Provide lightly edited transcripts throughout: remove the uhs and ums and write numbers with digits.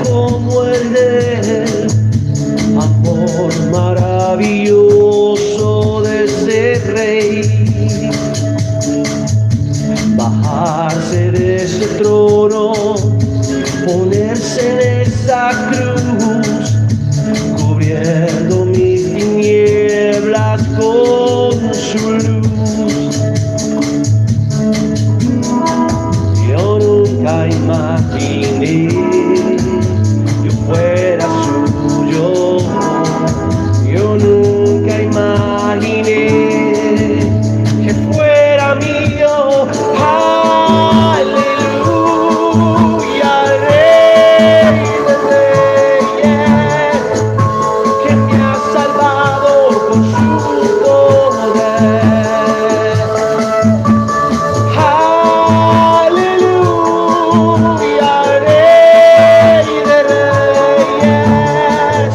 como el del amor maravilloso de ese rey. Bajarse de ese trono, ponerse en esa cruz, cubriendo mis tinieblas con su luz. Yo nunca imaginé que fuera suyo. Yo nunca imaginé que fuera mío. Aleluya, Rey de Reyes, que me ha salvado con su poder. Aleluya, Rey de Reyes,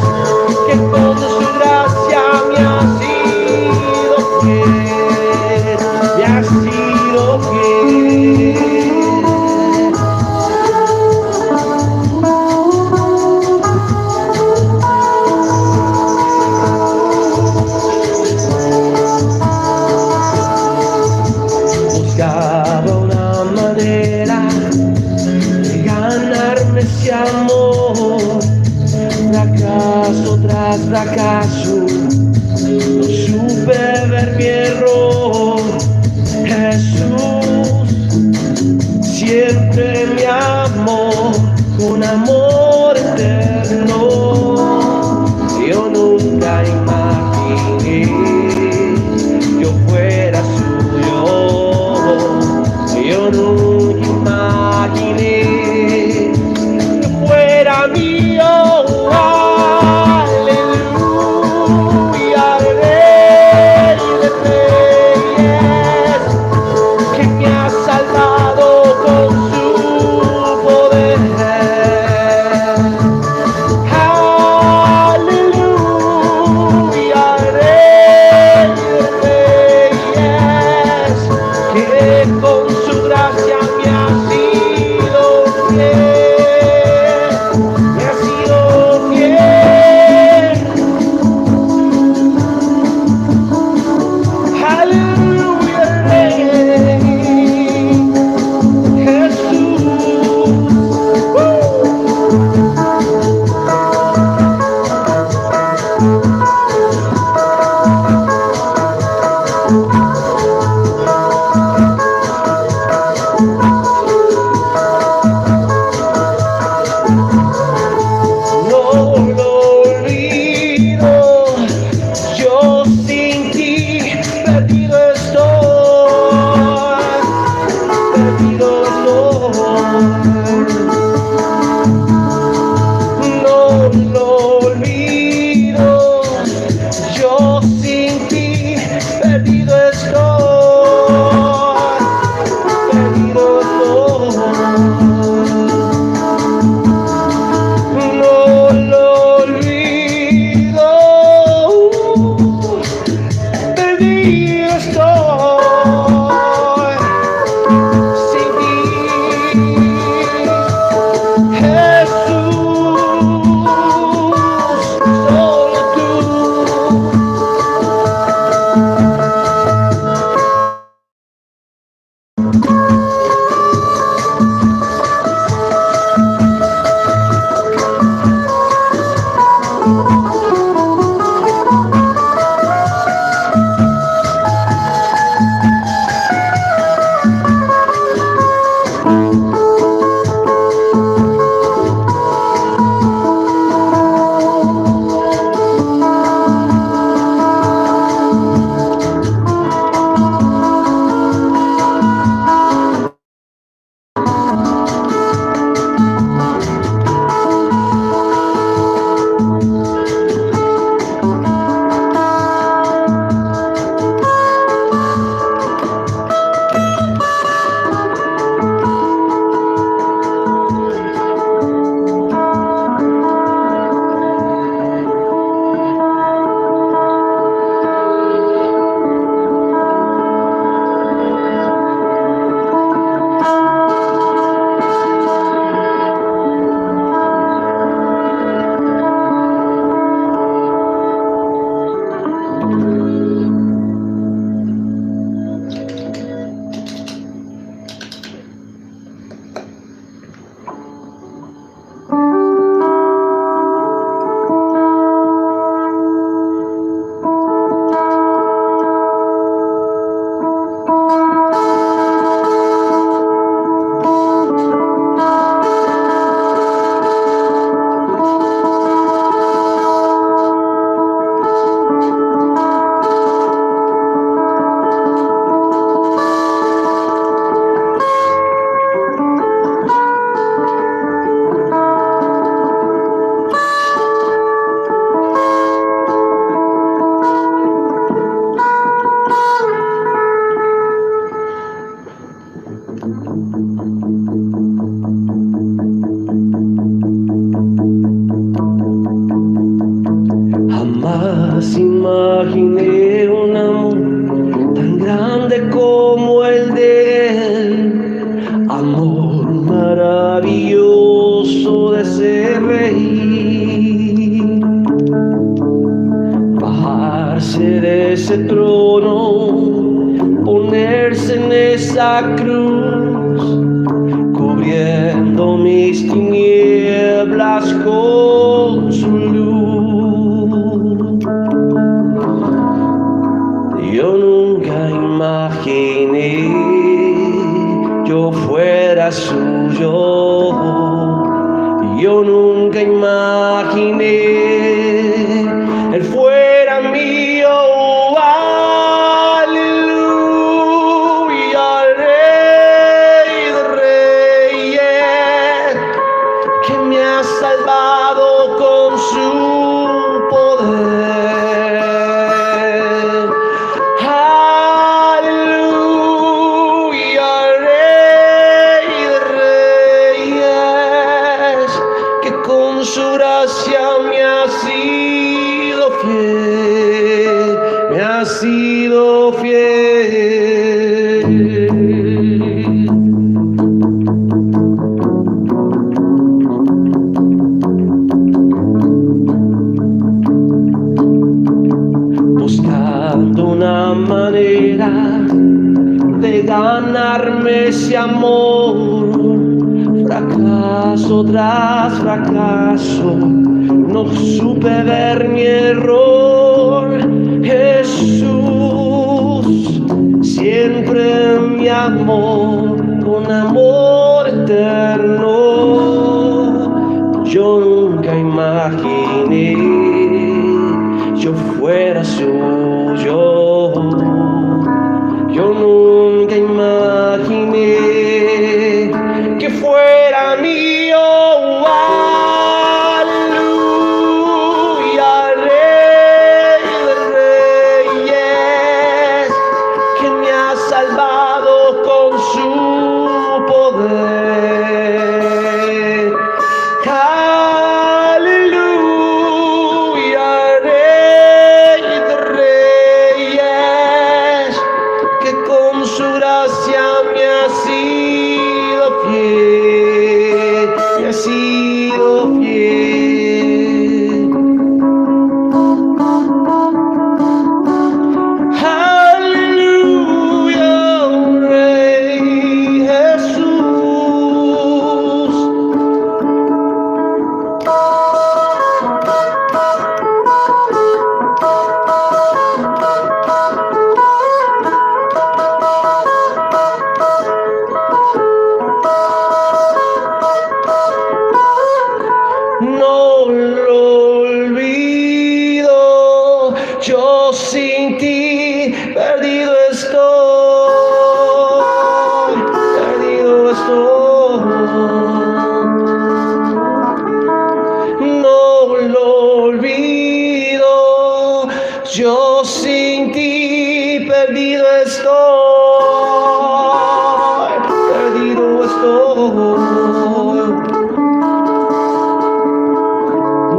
que con su gracia me ha sido fiel, me ha sido fiel. Buscaba una manera de ganarme ese amor, fracaso tras fracaso, no supe ver mi error. Jesús siempre me amó con amor eterno. Yo nunca imaginé que yo fuera suyo. Yo nunca imaginé que fuera mío. Aleluya, Rey de Reyes, que me ha salvado con su poder. Aleluya, Rey de Reyes, que con su gracia me ha sido fiel, me ha sido Jamás imaginé un amor tan grande como el de él, amor maravilloso de ese reír, bajarse de ese trono, ponerse en esa cruz, cubriendo mis tinieblas con su luz. Yo nunca imaginé yo fuera suyo. Yo nunca imaginé él fuera mío. Aleluya, Rey de Reyes, que me ha salvado con su poder. Aleluya, Rey de Reyes, que con su gracia me ha sido fiel, me ha sido fiel. Buscando una manera de ganarme ese amor, fracaso tras fracaso, no supe ver mi error. Jesús siempre me amó con amor eterno. Yo nunca imaginé yo fuera suyo. Yo nunca imaginé que fuera mío. Aleluya, Rey de Reyes, que me ha salvado con su poder. Aleluya, Rey de Reyes, que con su gracia me ha sido fiel, me ha sido fiel. Aleluya, Rey Jesús. No lo olvido, yo sin ti perdido estoy, perdido estoy. No lo olvido, yo sin ti perdido estoy, perdido estoy.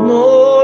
No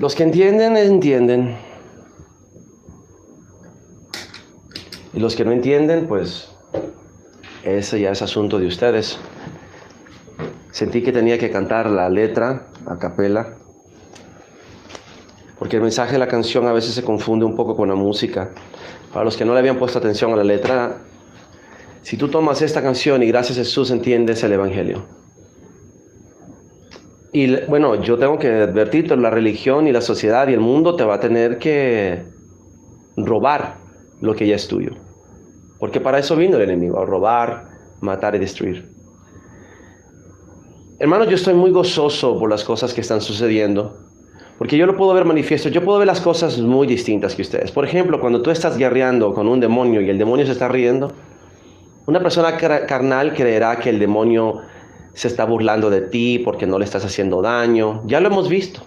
Los que entienden, entienden. Y los que no entienden, pues ese ya es asunto de ustedes. Sentí que tenía que cantar la letra a capela, porque el mensaje de la canción a veces se confunde un poco con la música. Para los que no le habían puesto atención a la letra, si tú tomas esta canción y gracias a Jesús entiendes el Evangelio. Y bueno, yo tengo que advertirte, la religión y la sociedad y el mundo te va a tener que robar lo que ya es tuyo. Porque para eso vino el enemigo, a robar, matar y destruir. Hermanos, yo estoy muy gozoso por las cosas que están sucediendo, porque yo lo puedo ver manifiesto, yo puedo ver las cosas muy distintas que ustedes. Por ejemplo, cuando tú estás guerreando con un demonio y el demonio se está riendo, una persona carnal creerá que el demonio se está burlando de ti porque no le estás haciendo daño. Ya lo hemos visto.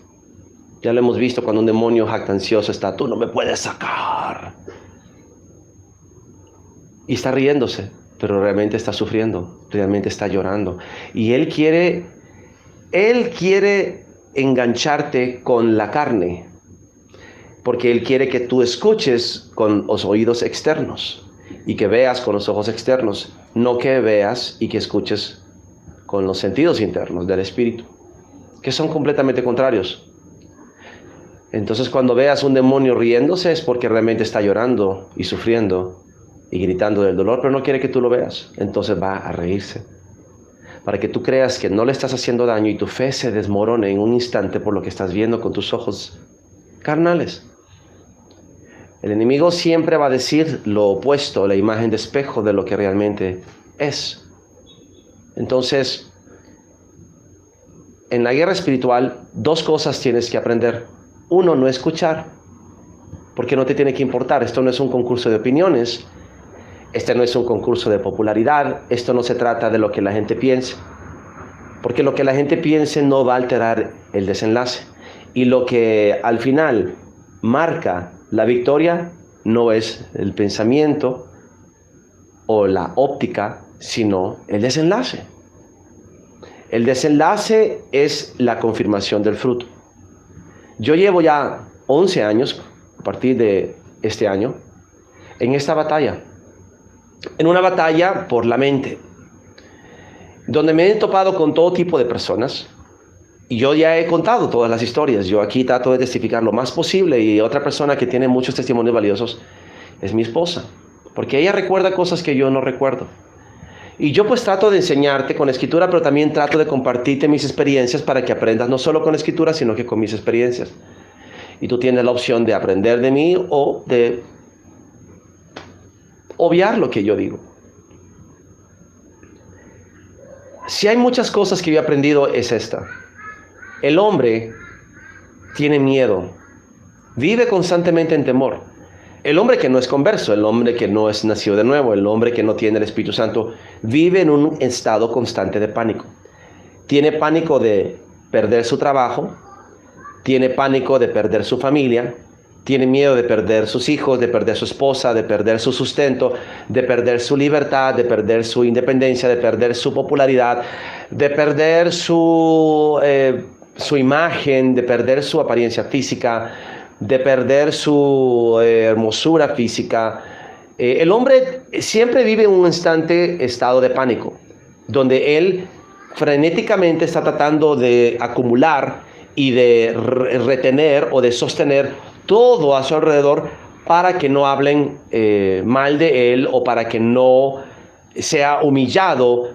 Ya lo hemos visto cuando un demonio jactancioso está, tú no me puedes sacar. Y está riéndose, pero realmente está sufriendo, realmente está llorando. Y él quiere engancharte con la carne, porque él quiere que tú escuches con los oídos externos y que veas con los ojos externos, no que veas y que escuches con los sentidos internos del espíritu, que son completamente contrarios. Entonces, cuando veas un demonio riéndose es porque realmente está llorando y sufriendo y gritando del dolor, pero no quiere que tú lo veas. Entonces va a reírse, para que tú creas que no le estás haciendo daño y tu fe se desmorone en un instante por lo que estás viendo con tus ojos carnales. El enemigo siempre va a decir lo opuesto, la imagen de espejo de lo que realmente es. Entonces, en la guerra espiritual, dos cosas tienes que aprender. Uno, no escuchar, porque no te tiene que importar. Esto no es un concurso de opiniones. Este no es un concurso de popularidad. Esto no se trata de lo que la gente piense. Porque lo que la gente piense no va a alterar el desenlace. Y lo que al final marca la victoria no es el pensamiento o la óptica, sino el desenlace. El desenlace es la confirmación del fruto. Yo llevo ya 11 años, a partir de este año, en esta batalla. En una batalla por la mente, donde me he topado con todo tipo de personas. Y yo ya he contado todas las historias. Yo aquí trato de testificar lo más posible. Y otra persona que tiene muchos testimonios valiosos es mi esposa, porque ella recuerda cosas que yo no recuerdo. Y yo pues trato de enseñarte con escritura, pero también trato de compartirte mis experiencias para que aprendas no solo con escritura, sino que con mis experiencias. Y tú tienes la opción de aprender de mí o de obviar lo que yo digo. Si hay muchas cosas que yo he aprendido, es esta. El hombre tiene miedo, vive constantemente en temor. El hombre que no es converso, el hombre que no es nacido de nuevo, el hombre que no tiene el Espíritu Santo, vive en un estado constante de pánico. Tiene pánico de perder su trabajo, tiene pánico de perder su familia, tiene miedo de perder sus hijos, de perder su esposa, de perder su sustento, de perder su libertad, de perder su independencia, de perder su popularidad, de perder su imagen, de perder su apariencia física, de perder su hermosura física. El hombre siempre vive en un constante estado de pánico, donde él frenéticamente está tratando de acumular y de retener o de sostener todo a su alrededor para que no hablen mal de él o para que no sea humillado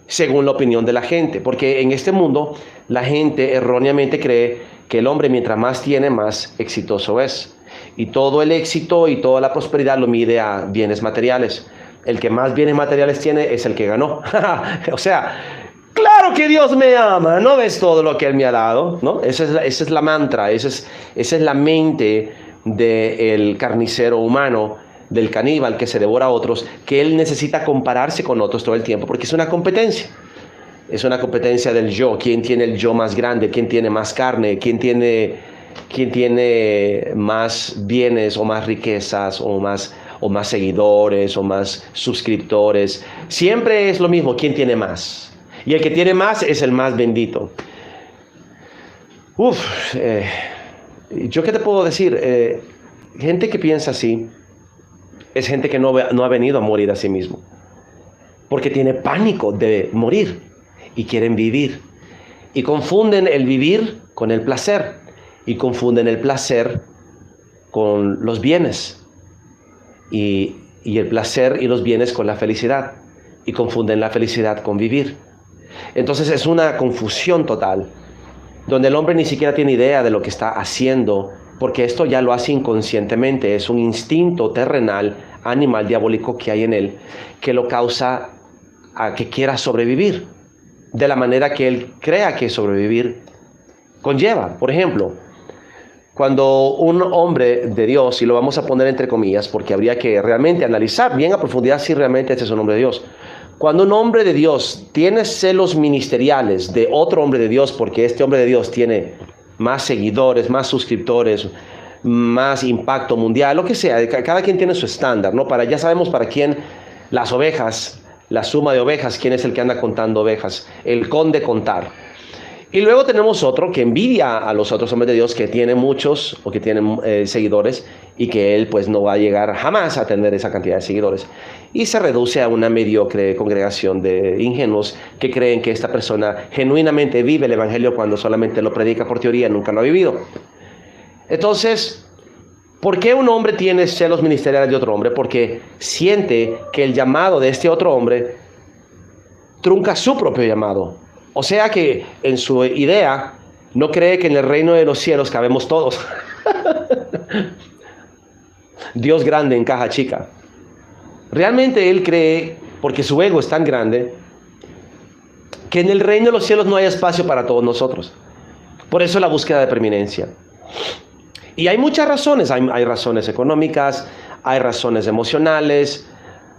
según la opinión de la gente. Porque en este mundo la gente erróneamente cree que el hombre mientras más tiene, más exitoso es. Y todo el éxito y toda la prosperidad lo mide a bienes materiales. El que más bienes materiales tiene es el que ganó. O sea, claro que Dios me ama, ¿no ves todo lo que Él me ha dado? ¿No? Esa es la mantra, esa es la mente del carnicero humano, del caníbal que se devora a otros, que él necesita compararse con otros todo el tiempo, porque es una competencia. Es una competencia del yo. ¿Quién tiene el yo más grande? ¿Quién tiene más carne? ¿Quién tiene más bienes o más riquezas o más seguidores o más suscriptores? Siempre es lo mismo. ¿Quién tiene más? Y el que tiene más es el más bendito. ¿Yo qué te puedo decir? Gente que piensa así es gente que no ha venido a morir a sí mismo, porque tiene pánico de morir y quieren vivir. Y confunden el vivir con el placer, y confunden el placer con los bienes, y el placer y los bienes con la felicidad, y confunden la felicidad con vivir. Entonces es una confusión total, donde el hombre ni siquiera tiene idea de lo que está haciendo, porque esto ya lo hace inconscientemente. Es un instinto terrenal, animal, diabólico que hay en él, que lo causa a que quiera sobrevivir de la manera que él crea que sobrevivir conlleva. Por ejemplo, cuando un hombre de Dios, y lo vamos a poner entre comillas porque habría que realmente analizar bien a profundidad si realmente este es un hombre de Dios. Cuando un hombre de Dios tiene celos ministeriales de otro hombre de Dios, porque este hombre de Dios tiene más seguidores, más suscriptores, más impacto mundial, lo que sea, cada quien tiene su estándar, ¿no? Ya sabemos para quién las ovejas, la suma de ovejas, quién es el que anda contando ovejas, el conde contar. Y luego tenemos otro que envidia a los otros hombres de Dios que tienen muchos o que tienen seguidores, y que él pues no va a llegar jamás a tener esa cantidad de seguidores. Y se reduce a una mediocre congregación de ingenuos que creen que esta persona genuinamente vive el evangelio cuando solamente lo predica por teoría, nunca lo ha vivido. Entonces, ¿por qué un hombre tiene celos ministeriales de otro hombre? Porque siente que el llamado de este otro hombre trunca su propio llamado. O sea que en su idea no cree que en el reino de los cielos cabemos todos. Dios grande en caja chica. Realmente él cree, porque su ego es tan grande, que en el reino de los cielos no hay espacio para todos nosotros. Por eso la búsqueda de preeminencia. Y hay muchas razones. Hay razones económicas, hay razones emocionales,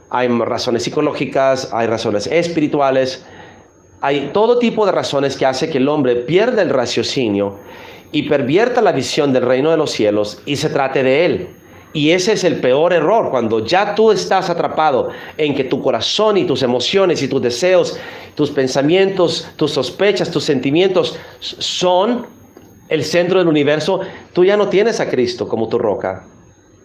hay razones psicológicas, hay razones espirituales. Hay todo tipo de razones que hace que el hombre pierda el raciocinio y pervierta la visión del reino de los cielos y se trate de él. Y ese es el peor error, cuando ya tú estás atrapado en que tu corazón y tus emociones y tus deseos, tus pensamientos, tus sospechas, tus sentimientos son el centro del universo. Tú ya no tienes a Cristo como tu roca.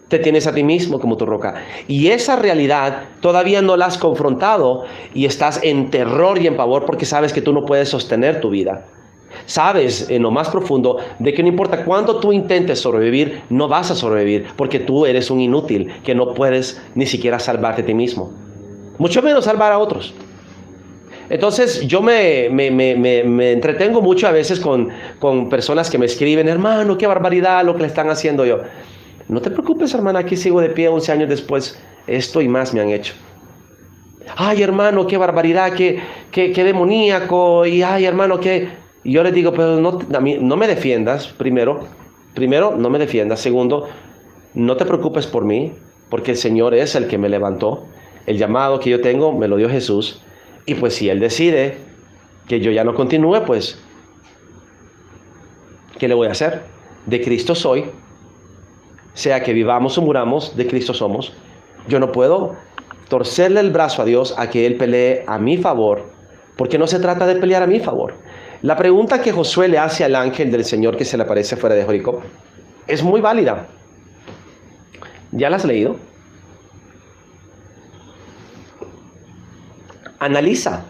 Te tienes a ti mismo como tu roca. Y esa realidad todavía no la has confrontado y estás en terror y en pavor porque sabes que tú no puedes sostener tu vida. Sabes en lo más profundo de que no importa cuánto tú intentes sobrevivir, no vas a sobrevivir porque tú eres un inútil que no puedes ni siquiera salvarte a ti mismo. Mucho menos salvar a otros. Entonces yo me entretengo mucho a veces con personas que me escriben: hermano, qué barbaridad lo que le están haciendo. Yo: no te preocupes, hermana, aquí sigo de pie 11 años después. Esto y más me han hecho. Ay, hermano, qué barbaridad, qué demoníaco. Y ay, hermano, qué... Y yo les digo: pero no me defiendas, primero, no me defiendas. Segundo, no te preocupes por mí, porque el Señor es el que me levantó. El llamado que yo tengo me lo dio Jesús. Y pues si Él decide que yo ya no continúe, pues, ¿qué le voy a hacer? De Cristo soy. Sea que vivamos o muramos, de Cristo somos. Yo no puedo torcerle el brazo a Dios a que Él pelee a mi favor, porque no se trata de pelear a mi favor. La pregunta que Josué le hace al ángel del Señor que se le aparece fuera de Jericó es muy válida. ¿Ya la has leído? Analiza.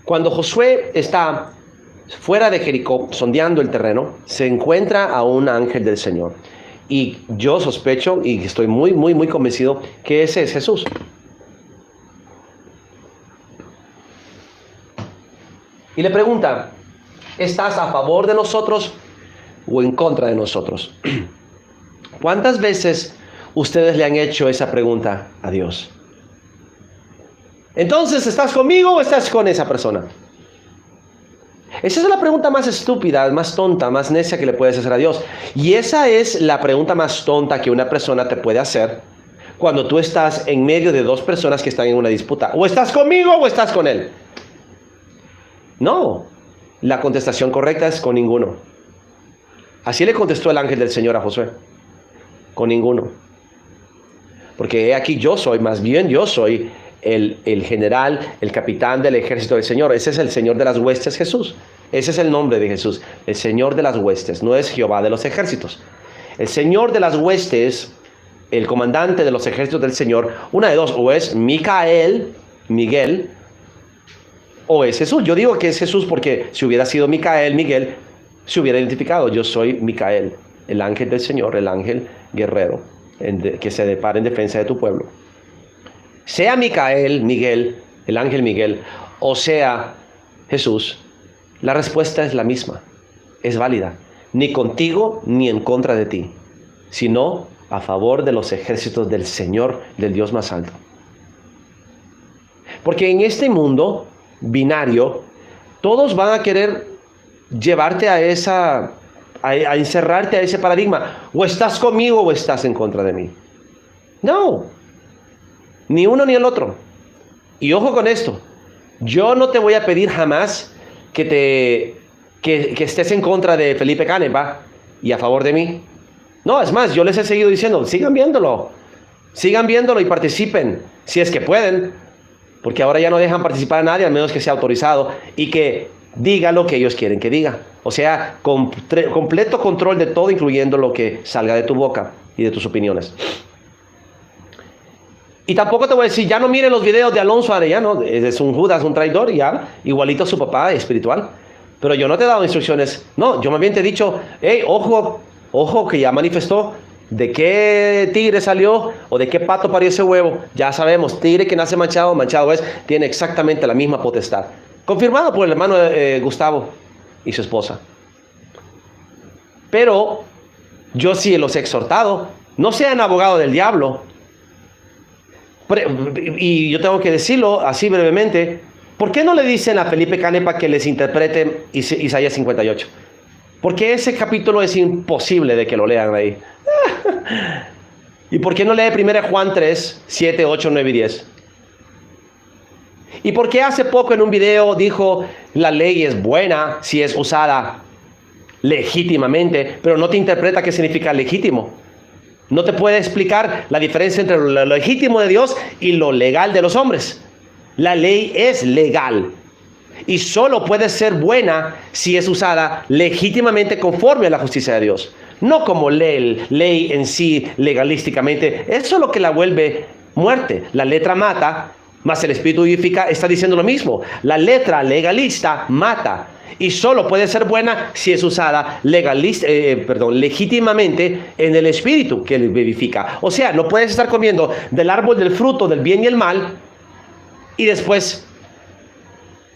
Cuando Josué está fuera de Jericó, sondeando el terreno, se encuentra a un ángel del Señor. Y yo sospecho y estoy muy convencido que ese es Jesús. Y le pregunta: ¿estás a favor de nosotros o en contra de nosotros? ¿Cuántas veces ustedes le han hecho esa pregunta a Dios? Entonces, ¿estás conmigo o estás con esa persona? Esa es la pregunta más estúpida, más tonta, más necia que le puedes hacer a Dios. Y esa es la pregunta más tonta que una persona te puede hacer cuando tú estás en medio de dos personas que están en una disputa. O estás conmigo o estás con él. No, la contestación correcta es con ninguno. Así le contestó el ángel del Señor a Josué: con ninguno. Porque he aquí yo soy el general, el capitán del ejército del Señor. Ese es el Señor de las huestes, Jesús. Ese es el nombre de Jesús, el Señor de las huestes, no es Jehová de los ejércitos. El Señor de las huestes, el comandante de los ejércitos del Señor, una de dos, o es Miguel, o es Jesús. Yo digo que es Jesús porque si hubiera sido Miguel, se hubiera identificado, yo soy Micael, el ángel del Señor, el ángel guerrero, que se depara en defensa de tu pueblo. Sea Miguel, el ángel Miguel, o sea Jesús, la respuesta es la misma, es válida, ni contigo ni en contra de ti, sino a favor de los ejércitos del Señor, del Dios más alto. Porque en este mundo binario, todos van a querer llevarte a encerrarte a ese paradigma, o estás conmigo o estás en contra de mí. No, ni uno ni el otro. Y ojo con esto, yo no te voy a pedir jamás que estés en contra de Felipe Canepa y a favor de mí. No, es más, yo les he seguido diciendo, sigan viéndolo y participen, si es que pueden, porque ahora ya no dejan participar a nadie, al menos que sea autorizado, y que diga lo que ellos quieren que diga. O sea, completo control de todo, incluyendo lo que salga de tu boca y de tus opiniones. Y tampoco te voy a decir, ya no miren los videos de Alonso Arellano, es un Judas, un traidor, ya, igualito a su papá espiritual. Pero yo no te he dado instrucciones, no, yo más bien te he dicho, hey, ojo, que ya manifestó de qué tigre salió o de qué pato parió ese huevo. Ya sabemos, tigre que nace manchado es, tiene exactamente la misma potestad. Confirmado por el hermano Gustavo y su esposa. Pero yo sí los he exhortado, no sean abogados del diablo. Y yo tengo que decirlo así brevemente, ¿por qué no le dicen a Felipe Canepa que les interprete Isaías 58? Porque ese capítulo es imposible de que lo lean ahí. ¿Y por qué no lee 1 Juan 3, 7, 8, 9 y 10? ¿Y por qué hace poco en un video dijo la ley es buena si es usada legítimamente, pero no te interpreta qué significa legítimo? No te puede explicar la diferencia entre lo legítimo de Dios y lo legal de los hombres. La ley es legal y solo puede ser buena si es usada legítimamente conforme a la justicia de Dios. No como ley en sí legalísticamente. Eso es lo que la vuelve muerte. La letra mata, mas el espíritu vivifica. Está diciendo lo mismo. La letra legalista mata. Y solo puede ser buena si es usada legítimamente en el espíritu que vivifica. O sea, no puedes estar comiendo del árbol del fruto del bien y el mal y después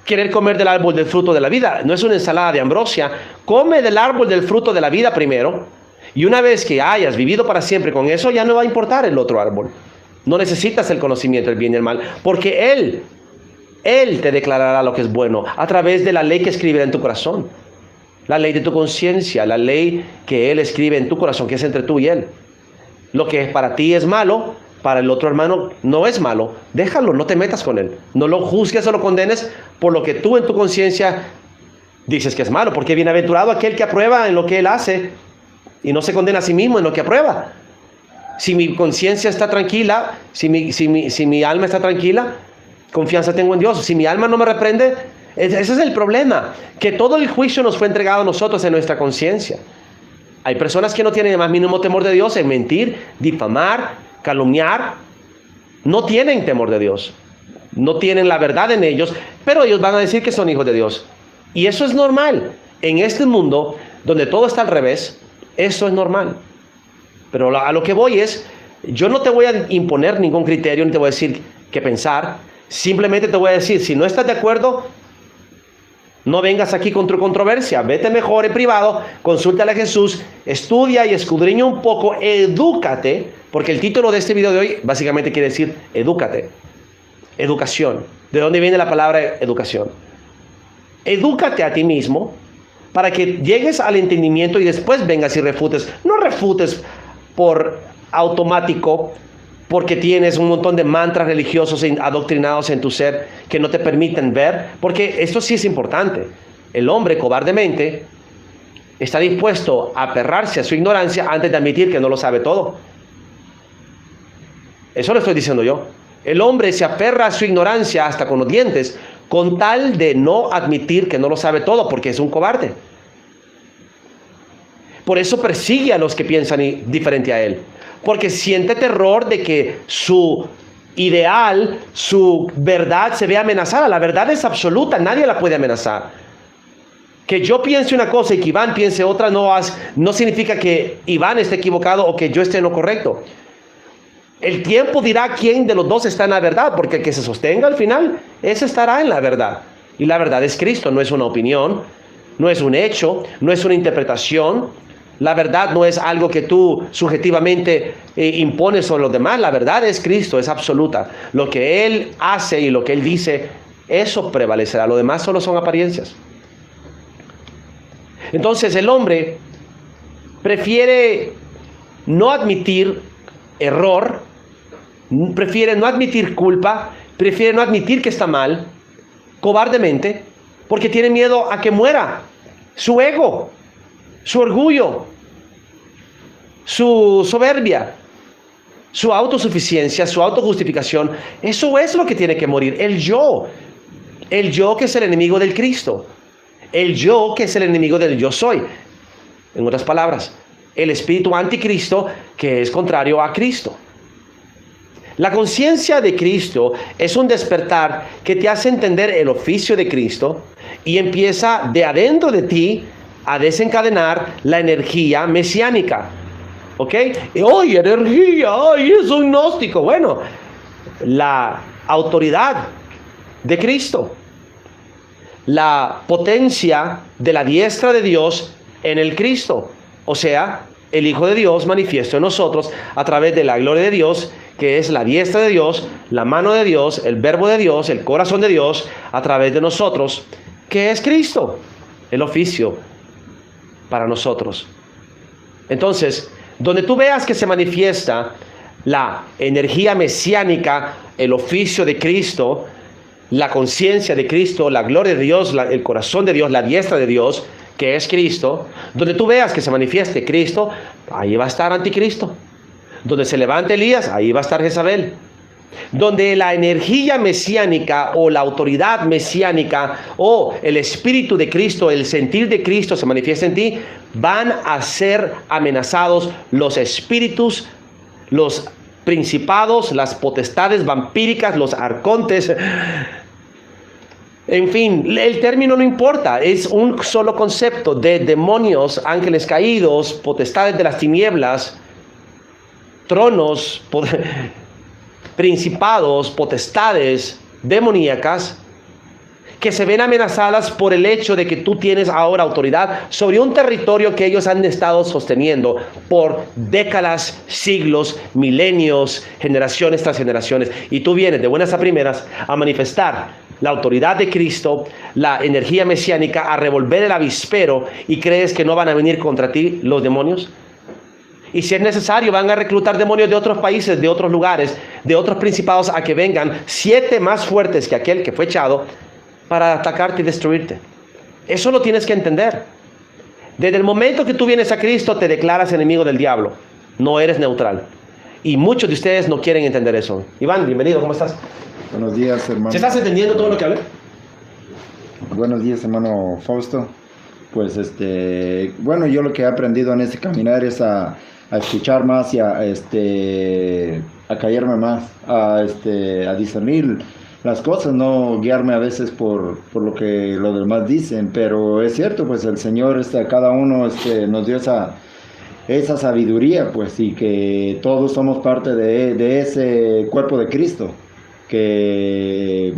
querer comer del árbol del fruto de la vida. No es una ensalada de ambrosia. Come del árbol del fruto de la vida primero, y una vez que hayas vivido para siempre con eso, ya no va a importar el otro árbol. No necesitas el conocimiento del bien y el mal, porque Él te declarará lo que es bueno a través de la ley que escribirá en tu corazón. La ley de tu conciencia, la ley que Él escribe en tu corazón, que es entre tú y Él. Lo que para ti es malo, para el otro hermano no es malo. Déjalo, no te metas con él. No lo juzgues o lo condenes por lo que tú en tu conciencia dices que es malo. Porque bienaventurado aquel que aprueba en lo que él hace y no se condena a sí mismo en lo que aprueba. Si mi conciencia está tranquila, si mi alma está tranquila, confianza tengo en Dios. Si mi alma no me reprende, ese es el problema. Que todo el juicio nos fue entregado a nosotros en nuestra conciencia. Hay personas que no tienen el más mínimo temor de Dios en mentir, difamar, calumniar. No tienen temor de Dios. No tienen la verdad en ellos, pero ellos van a decir que son hijos de Dios. Y eso es normal. En este mundo, donde todo está al revés, eso es normal. Pero a lo que voy es, yo no te voy a imponer ningún criterio, ni te voy a decir qué pensar. Simplemente te voy a decir, si no estás de acuerdo, no vengas aquí con tu controversia. Vete mejor en privado, consúltale a Jesús, estudia y escudriña un poco, edúcate, porque el título de este video de hoy básicamente quiere decir edúcate, educación. ¿De dónde viene la palabra educación? Edúcate a ti mismo para que llegues al entendimiento y después vengas y refutes. No refutes por automático, porque tienes un montón de mantras religiosos adoctrinados en tu ser que no te permiten ver, porque esto sí es importante. El hombre cobardemente está dispuesto a aferrarse a su ignorancia antes de admitir que no lo sabe todo. Eso lo estoy diciendo yo. El hombre se aferra a su ignorancia hasta con los dientes con tal de no admitir que no lo sabe todo, porque es un cobarde. Por eso persigue a los que piensan diferente a él, porque siente terror de que su ideal, su verdad se vea amenazada. La verdad es absoluta, nadie la puede amenazar. Que yo piense una cosa y que Iván piense otra no significa que Iván esté equivocado o que yo esté en lo correcto. El tiempo dirá quién de los dos está en la verdad, porque el que se sostenga al final, ese estará en la verdad. Y la verdad es Cristo, no es una opinión, no es un hecho, no es una interpretación. La verdad no es algo que tú subjetivamente impones sobre los demás. La verdad es Cristo, es absoluta. Lo que Él hace y lo que Él dice, eso prevalecerá. Lo demás solo son apariencias. Entonces el hombre prefiere no admitir error, prefiere no admitir culpa, prefiere no admitir que está mal, cobardemente, porque tiene miedo a que muera su ego, su orgullo, su soberbia, su autosuficiencia, su autojustificación. Eso es lo que tiene que morir, el yo que es el enemigo del Cristo, el yo que es el enemigo del yo soy. En otras palabras, el espíritu anticristo que es contrario a Cristo. La conciencia de Cristo es un despertar que te hace entender el oficio de Cristo y empieza de adentro de ti a desencadenar la energía mesiánica. ¿Ok? ¡Ay, energía! ¡Ay, es un gnóstico! Bueno, la autoridad de Cristo, la potencia de la diestra de Dios en el Cristo, o sea, el Hijo de Dios manifiesto en nosotros a través de la gloria de Dios, que es la diestra de Dios, la mano de Dios, el verbo de Dios, el corazón de Dios, a través de nosotros, que es Cristo, el oficio para nosotros. Entonces, donde tú veas que se manifiesta la energía mesiánica, el oficio de Cristo, la conciencia de Cristo, la gloria de Dios, el corazón de Dios, la diestra de Dios, que es Cristo, donde tú veas que se manifieste Cristo, ahí va a estar anticristo. Donde se levante Elías, ahí va a estar Jezabel. Donde la energía mesiánica o la autoridad mesiánica o el espíritu de Cristo, el sentir de Cristo se manifiesta en ti, van a ser amenazados los espíritus, los principados, las potestades vampíricas, los arcontes. En fin, el término no importa, es un solo concepto de demonios, ángeles caídos, potestades de las tinieblas, tronos, principados, potestades demoníacas que se ven amenazadas por el hecho de que tú tienes ahora autoridad sobre un territorio que ellos han estado sosteniendo por décadas, siglos, milenios, generaciones tras generaciones. Y tú vienes de buenas a primeras a manifestar la autoridad de Cristo, la energía mesiánica, a revolver el avispero, y crees que no van a venir contra ti los demonios. Y si es necesario, van a reclutar demonios de otros países, de otros lugares, de otros principados, a que vengan 7 más fuertes que aquel que fue echado para atacarte y destruirte. Eso lo tienes que entender. Desde el momento que tú vienes a Cristo, te declaras enemigo del diablo. No eres neutral. Y muchos de ustedes no quieren entender eso. Iván, bienvenido, ¿cómo estás? Buenos días, hermano. ¿Se estás entendiendo todo lo que hablé? Buenos días, hermano Fausto. Pues bueno, yo lo que he aprendido en este caminar es a escuchar más y a callarme más, a discernir las cosas, no guiarme a veces por lo que los demás dicen. Pero es cierto, pues el Señor a cada uno nos dio esa sabiduría, pues, y que todos somos parte de ese cuerpo de Cristo, que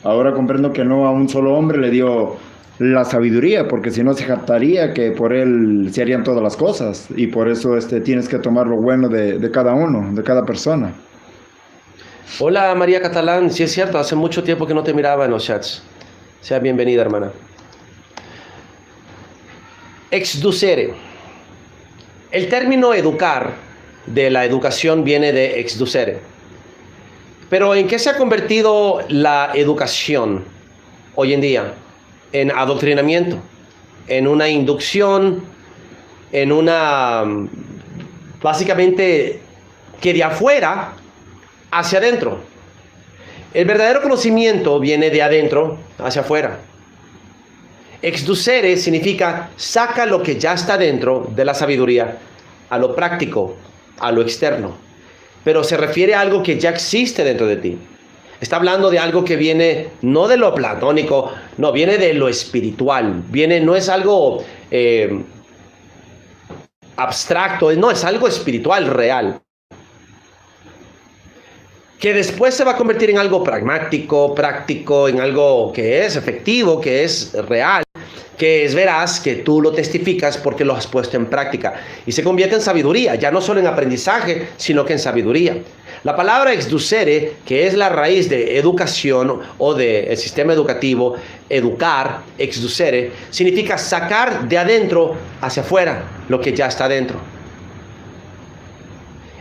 ahora comprendo que no a un solo hombre le dio la sabiduría, porque si no se jactaría que por él se harían todas las cosas, y por eso tienes que tomar lo bueno de cada uno, de cada persona. Hola María Catalán, sí es cierto, hace mucho tiempo que no te miraba en los chats. Sea bienvenida, hermana. Exducere. El término educar de la educación viene de exducere. Pero ¿en qué se ha convertido la educación hoy en día? En adoctrinamiento, en una inducción, en una, básicamente, que de afuera hacia adentro. El verdadero conocimiento viene de adentro hacia afuera. Exducere significa saca lo que ya está dentro de la sabiduría a lo práctico, a lo externo. Pero se refiere a algo que ya existe dentro de ti. Está hablando de algo que viene no de lo platónico, no, viene de lo espiritual. No es algo abstracto, no, es algo espiritual, real. Que después se va a convertir en algo pragmático, práctico, en algo que es efectivo, que es real, que es veraz, que tú lo testificas porque lo has puesto en práctica. Y se convierte en sabiduría, ya no solo en aprendizaje, sino que en sabiduría. La palabra exducere, que es la raíz de educación o del sistema educativo, educar, exducere, significa sacar de adentro hacia afuera lo que ya está adentro.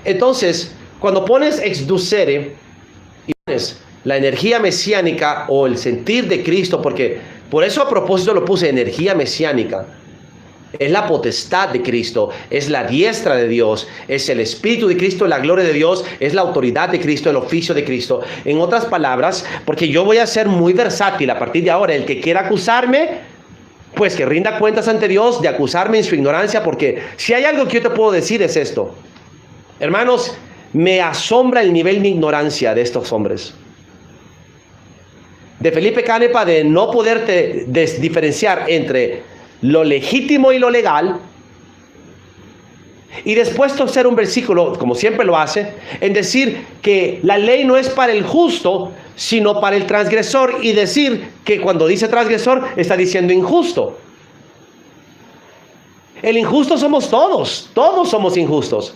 Entonces, cuando pones exducere y pones la energía mesiánica o el sentir de Cristo, porque por eso a propósito lo puse energía mesiánica, es la potestad de Cristo, es la diestra de Dios, es el Espíritu de Cristo, la gloria de Dios, es la autoridad de Cristo, el oficio de Cristo. En otras palabras, porque yo voy a ser muy versátil a partir de ahora, el que quiera acusarme, pues que rinda cuentas ante Dios de acusarme en su ignorancia, porque si hay algo que yo te puedo decir es esto. Hermanos, me asombra el nivel de ignorancia de estos hombres. De Felipe Canepa, de no poderte diferenciar entre lo legítimo y lo legal, y después torcer un versículo, como siempre lo hace, en decir que la ley no es para el justo, sino para el transgresor, y decir que cuando dice transgresor, está diciendo injusto. El injusto somos todos somos injustos.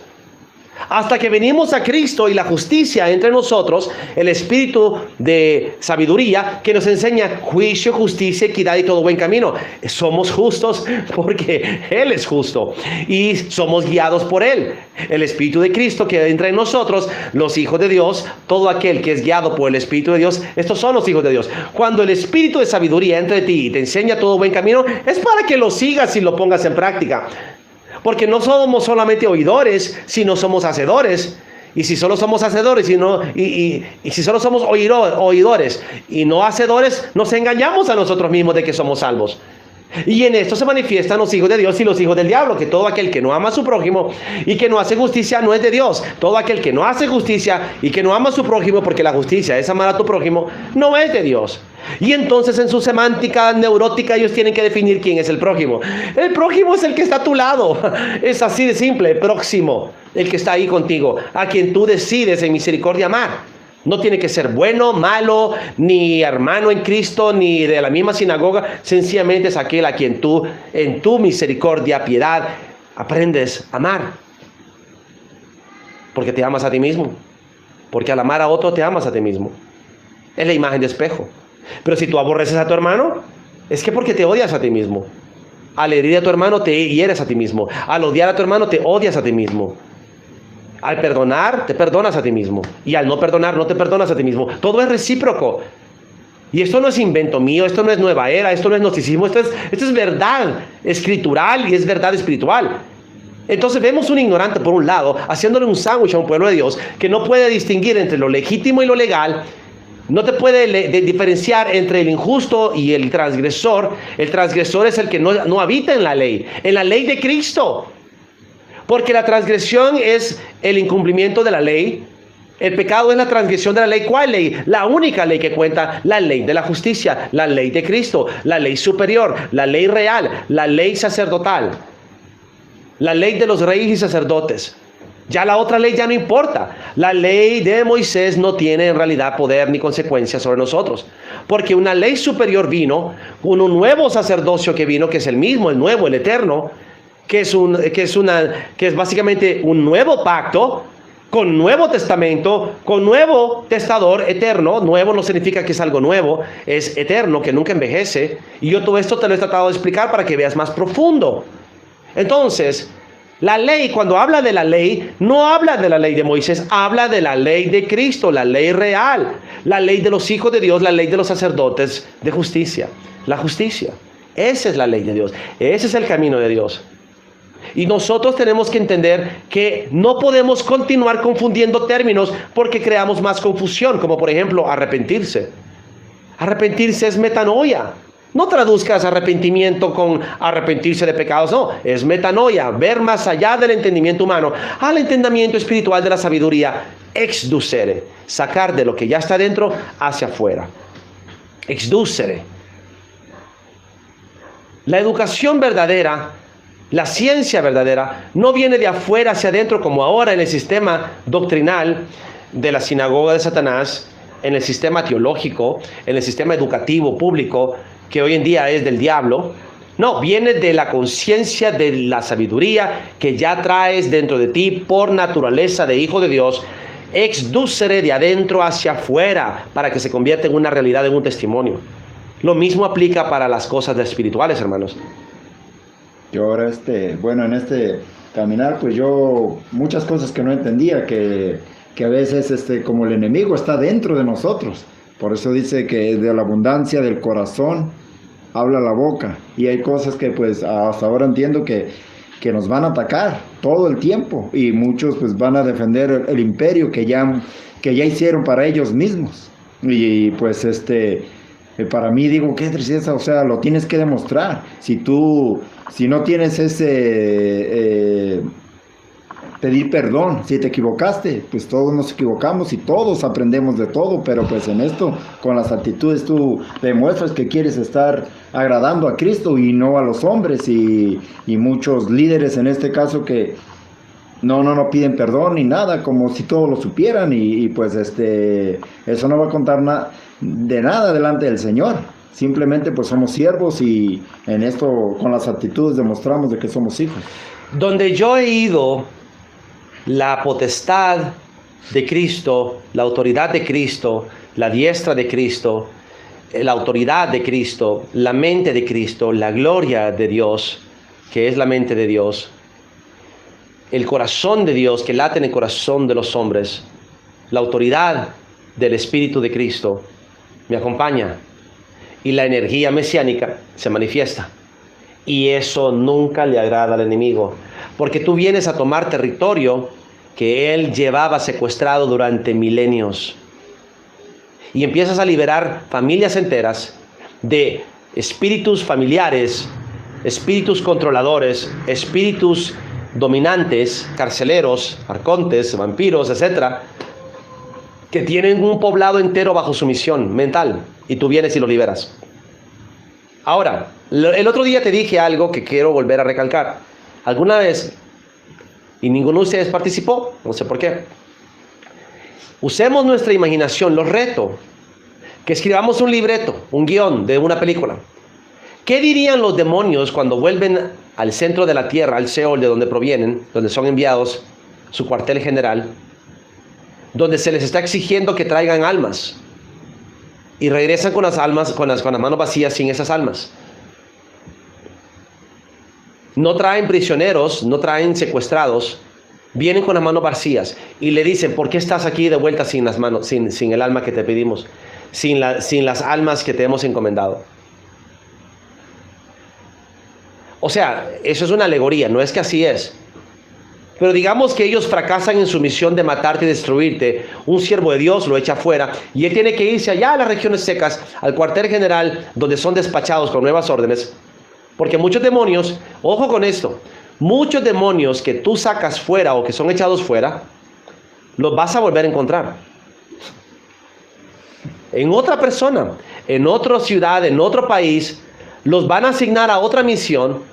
Hasta que venimos a Cristo y la justicia entre nosotros, el espíritu de sabiduría que nos enseña juicio, justicia, equidad y todo buen camino. Somos justos porque Él es justo y somos guiados por Él. El espíritu de Cristo que entra en nosotros, los hijos de Dios, todo aquel que es guiado por el espíritu de Dios, estos son los hijos de Dios. Cuando el espíritu de sabiduría entra en ti y te enseña todo buen camino, es para que lo sigas y lo pongas en práctica. Porque no somos solamente oidores, sino somos hacedores. Y si solo somos hacedores y si solo somos oidores y no hacedores, nos engañamos a nosotros mismos de que somos salvos. Y en esto se manifiestan los hijos de Dios y los hijos del diablo, que todo aquel que no ama a su prójimo y que no hace justicia no es de Dios. Todo aquel que no hace justicia y que no ama a su prójimo, porque la justicia es amar a tu prójimo, no es de Dios. Y entonces en su semántica neurótica ellos tienen que definir quién es el prójimo. El prójimo es el que está a tu lado. Es así de simple, próximo, el que está ahí contigo, a quien tú decides en misericordia amar. No tiene que ser bueno, malo, ni hermano en Cristo, ni de la misma sinagoga. Sencillamente es aquel a quien tú, en tu misericordia, piedad, aprendes a amar. Porque te amas a ti mismo. Porque al amar a otro te amas a ti mismo. Es la imagen de espejo. Pero si tú aborreces a tu hermano, es que porque te odias a ti mismo. Al herir a tu hermano te hieres a ti mismo. Al odiar a tu hermano te odias a ti mismo. Al perdonar, te perdonas a ti mismo. Y al no perdonar, no te perdonas a ti mismo. Todo es recíproco. Y esto no es invento mío, esto no es nueva era, esto no es gnosticismo, esto es verdad escritural y es verdad espiritual. Entonces vemos un ignorante por un lado, haciéndole un sándwich a un pueblo de Dios, que no puede distinguir entre lo legítimo y lo legal. No te puede diferenciar entre el injusto y el transgresor. El transgresor es el que no habita en la ley de Cristo. Porque la transgresión es el incumplimiento de la ley. El pecado es la transgresión de la ley. ¿Cuál ley? La única ley que cuenta, la ley de la justicia, la ley de Cristo, la ley superior, la ley real, la ley sacerdotal, la ley de los reyes y sacerdotes. Ya la otra ley ya no importa. La ley de Moisés no tiene en realidad poder ni consecuencia sobre nosotros. Porque una ley superior vino, un nuevo sacerdocio que vino, que es el mismo, el nuevo, el eterno, que es básicamente un nuevo pacto, con nuevo testamento, con nuevo testador eterno. Nuevo no significa que es algo nuevo, es eterno, que nunca envejece. Y yo todo esto te lo he tratado de explicar para que veas más profundo. Entonces, la ley, cuando habla de la ley, no habla de la ley de Moisés, habla de la ley de Cristo, la ley real, la ley de los hijos de Dios, la ley de los sacerdotes de justicia, la justicia. Esa es la ley de Dios, ese es el camino de Dios. Y nosotros tenemos que entender que no podemos continuar confundiendo términos porque creamos más confusión, como por ejemplo arrepentirse. Arrepentirse es metanoia. No traduzcas arrepentimiento con arrepentirse de pecados, no, es metanoia, ver más allá del entendimiento humano al entendimiento espiritual de la sabiduría, exducere, sacar de lo que ya está dentro hacia afuera. Exducere. La educación verdadera, la ciencia verdadera, no viene de afuera hacia adentro como ahora en el sistema doctrinal de la sinagoga de Satanás, en el sistema teológico, en el sistema educativo público, que hoy en día es del diablo. No, viene de la conciencia de la sabiduría que ya traes dentro de ti por naturaleza de hijo de Dios. Exducere, de adentro hacia afuera, para que se convierta en una realidad, en un testimonio. Lo mismo aplica para las cosas espirituales, hermanos. Yo ahora, bueno, en este caminar, pues yo, muchas cosas que no entendía, que a veces, como el enemigo está dentro de nosotros. Por eso dice que de la abundancia del corazón habla la boca. Y hay cosas que pues hasta ahora entiendo que nos van a atacar todo el tiempo. Y muchos pues van a defender el imperio que ya hicieron para ellos mismos. Y pues para mí digo, qué tristeza, o sea, lo tienes que demostrar. Si no tienes pedir perdón, si te equivocaste, pues todos nos equivocamos y todos aprendemos de todo, pero pues en esto, con las actitudes tú demuestras que quieres estar agradando a Cristo y no a los hombres, y muchos líderes en este caso que no piden perdón ni nada, como si todos lo supieran, y pues eso no va a contar de nada delante del Señor. Simplemente pues somos siervos, y en esto con las actitudes demostramos de que somos hijos. Donde yo he ido, la potestad de Cristo, la autoridad de Cristo, la diestra de Cristo, la autoridad de Cristo, la mente de Cristo, la gloria de Dios, que es la mente de Dios, el corazón de Dios que late en el corazón de los hombres, la autoridad del Espíritu de Cristo me acompaña, y la energía mesiánica se manifiesta. Y eso nunca le agrada al enemigo, porque tú vienes a tomar territorio que él llevaba secuestrado durante milenios, y empiezas a liberar familias enteras de espíritus familiares, espíritus controladores, espíritus dominantes, carceleros, arcontes, vampiros, etcétera, que tienen un poblado entero bajo su misión mental, y tú vienes y lo liberas. Ahora, el otro día te dije algo que quiero volver a recalcar. Alguna vez, y ninguno de ustedes participó, no sé por qué, usemos nuestra imaginación, los reto, que escribamos un libreto, un guión de una película. ¿Qué dirían los demonios cuando vuelven al centro de la tierra, al Seol, de donde provienen, donde son enviados, su cuartel general, donde se les está exigiendo que traigan almas, y regresan con las almas, con las manos vacías, sin esas almas? No traen prisioneros, no traen secuestrados, vienen con las manos vacías y le dicen, ¿por qué estás aquí de vuelta sin las manos, sin el alma que te pedimos, sin las almas que te hemos encomendado? O sea, eso es una alegoría, no es que así es. Pero digamos que ellos fracasan en su misión de matarte y destruirte. Un siervo de Dios lo echa fuera y él tiene que irse allá a las regiones secas, al cuartel general, donde son despachados con nuevas órdenes. Porque muchos demonios, ojo con esto, muchos demonios que tú sacas fuera o que son echados fuera, los vas a volver a encontrar en otra persona, en otra ciudad, en otro país. Los van a asignar a otra misión.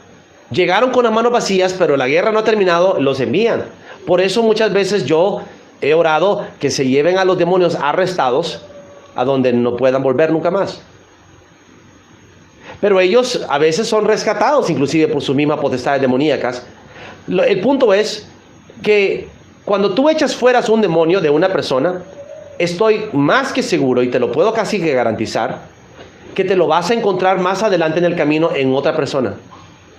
Llegaron con las manos vacías, pero la guerra no ha terminado, los envían. Por eso muchas veces yo he orado que se lleven a los demonios arrestados a donde no puedan volver nunca más. Pero ellos a veces son rescatados, inclusive por sus mismas potestades demoníacas. El punto es que cuando tú echas fuera a un demonio de una persona, estoy más que seguro, y te lo puedo casi que garantizar, que te lo vas a encontrar más adelante en el camino en otra persona.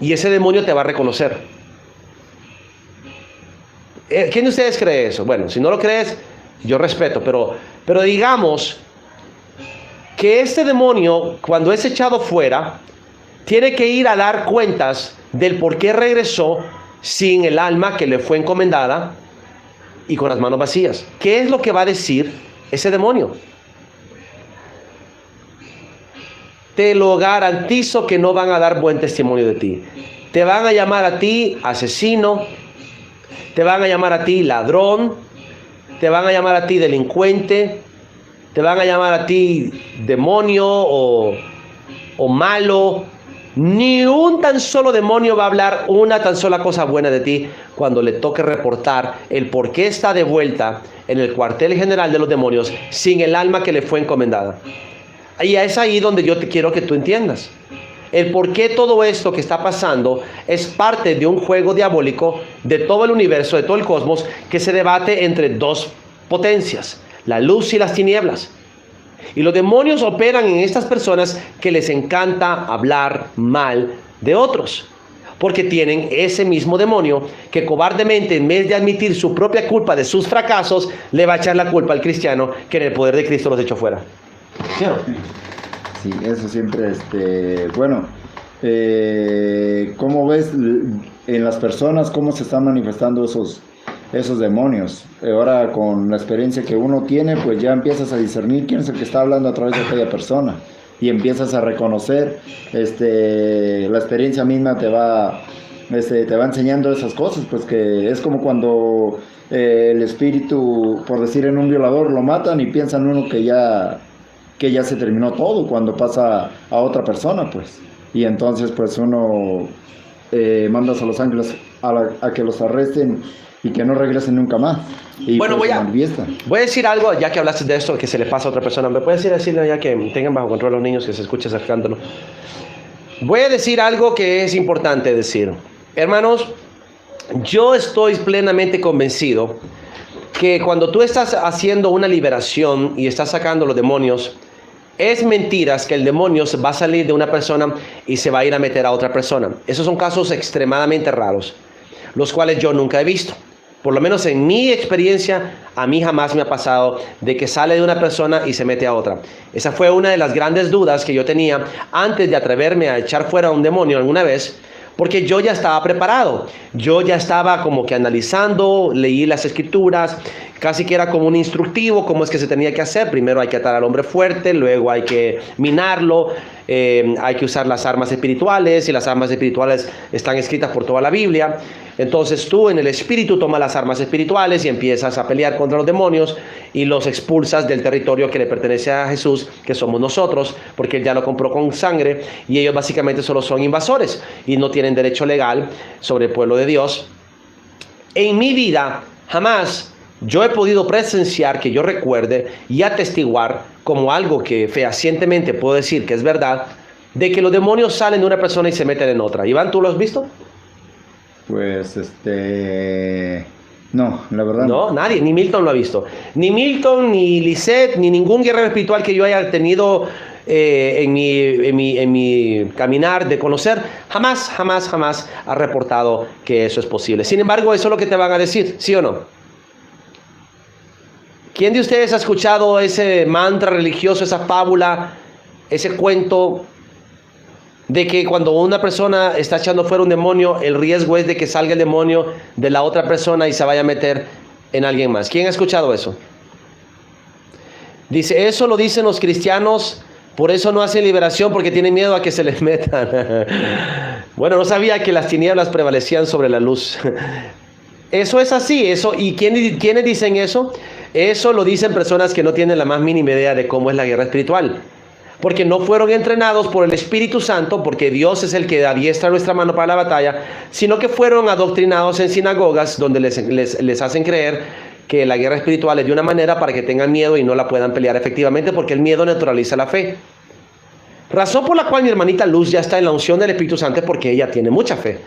Y ese demonio te va a reconocer. ¿Quién de ustedes cree eso? Bueno, si no lo crees, yo respeto, pero digamos que este demonio, cuando es echado fuera, tiene que ir a dar cuentas del por qué regresó sin el alma que le fue encomendada y con las manos vacías. ¿Qué es lo que va a decir ese demonio? Te lo garantizo que no van a dar buen testimonio de ti. Te van a llamar a ti asesino, te van a llamar a ti ladrón, te van a llamar a ti delincuente, te van a llamar a ti demonio o malo. Ni un tan solo demonio va a hablar una tan sola cosa buena de ti cuando le toque reportar el por qué está de vuelta en el cuartel general de los demonios sin el alma que le fue encomendada. Y es ahí donde yo te quiero que tú entiendas. El por qué todo esto que está pasando es parte de un juego diabólico de todo el universo, de todo el cosmos, que se debate entre dos potencias, la luz y las tinieblas. Y los demonios operan en estas personas que les encanta hablar mal de otros, porque tienen ese mismo demonio que cobardemente, en vez de admitir su propia culpa de sus fracasos, le va a echar la culpa al cristiano que en el poder de Cristo los echó fuera. ¿Sí o no? Sí, eso siempre, bueno, ¿cómo ves en las personas cómo se están manifestando esos demonios? Ahora, con la experiencia que uno tiene, pues ya empiezas a discernir quién es el que está hablando a través de aquella persona y empiezas a reconocer, la experiencia misma te va enseñando esas cosas, pues que es como cuando el espíritu, por decir en un violador, lo matan y piensan uno que ya se terminó todo cuando pasa a otra persona, pues. Y entonces, pues uno mandas a los ángeles a que los arresten y que no regresen nunca más. Y bueno, pues, voy a decir algo, ya que hablaste de esto, que se le pasa a otra persona. ¿Me puedes decirle ya que tengan bajo control a los niños, que se escuche acercándolo? Voy a decir algo que es importante decir. Hermanos, yo estoy plenamente convencido que cuando tú estás haciendo una liberación y estás sacando los demonios, es mentiras que el demonio va a salir de una persona y se va a ir a meter a otra persona. Esos son casos extremadamente raros, los cuales yo nunca he visto. Por lo menos en mi experiencia, a mí jamás me ha pasado de que sale de una persona y se mete a otra. Esa fue una de las grandes dudas que yo tenía antes de atreverme a echar fuera a un demonio alguna vez, porque yo ya estaba preparado. Yo ya estaba como que analizando, leí las escrituras, casi que era como un instructivo, cómo es que se tenía que hacer. Primero hay que atar al hombre fuerte, luego hay que minarlo, hay que usar las armas espirituales, y las armas espirituales están escritas por toda la Biblia. Entonces tú en el espíritu tomas las armas espirituales y empiezas a pelear contra los demonios y los expulsas del territorio que le pertenece a Jesús, que somos nosotros, porque Él ya lo compró con sangre, y ellos básicamente solo son invasores y no tienen derecho legal sobre el pueblo de Dios. En mi vida jamás yo he podido presenciar, que yo recuerde y atestiguar como algo que fehacientemente puedo decir que es verdad, de que los demonios salen de una persona y se meten en otra. Iván, ¿tú lo has visto? Pues, no, la verdad. No, nadie, ni Milton lo ha visto. Ni Milton, ni Lisette, ni ningún guerrero espiritual que yo haya tenido en mi caminar de conocer, jamás ha reportado que eso es posible. Sin embargo, eso es lo que te van a decir, ¿sí o no? ¿Quién de ustedes ha escuchado ese mantra religioso, esa fábula, ese cuento de que cuando una persona está echando fuera un demonio, el riesgo es de que salga el demonio de la otra persona y se vaya a meter en alguien más? ¿Quién ha escuchado eso? Dice, eso lo dicen los cristianos, por eso no hacen liberación, porque tienen miedo a que se les metan. Bueno, no sabía que las tinieblas prevalecían sobre la luz. Eso es así, eso. ¿Y quiénes dicen eso? Eso lo dicen personas que no tienen la más mínima idea de cómo es la guerra espiritual, porque no fueron entrenados por el Espíritu Santo, porque Dios es el que adiestra nuestra mano para la batalla, sino que fueron adoctrinados en sinagogas donde les hacen creer que la guerra espiritual es de una manera para que tengan miedo y no la puedan pelear efectivamente, porque el miedo neutraliza la fe. Razón por la cual mi hermanita Luz ya está en la unción del Espíritu Santo es porque ella tiene mucha fe.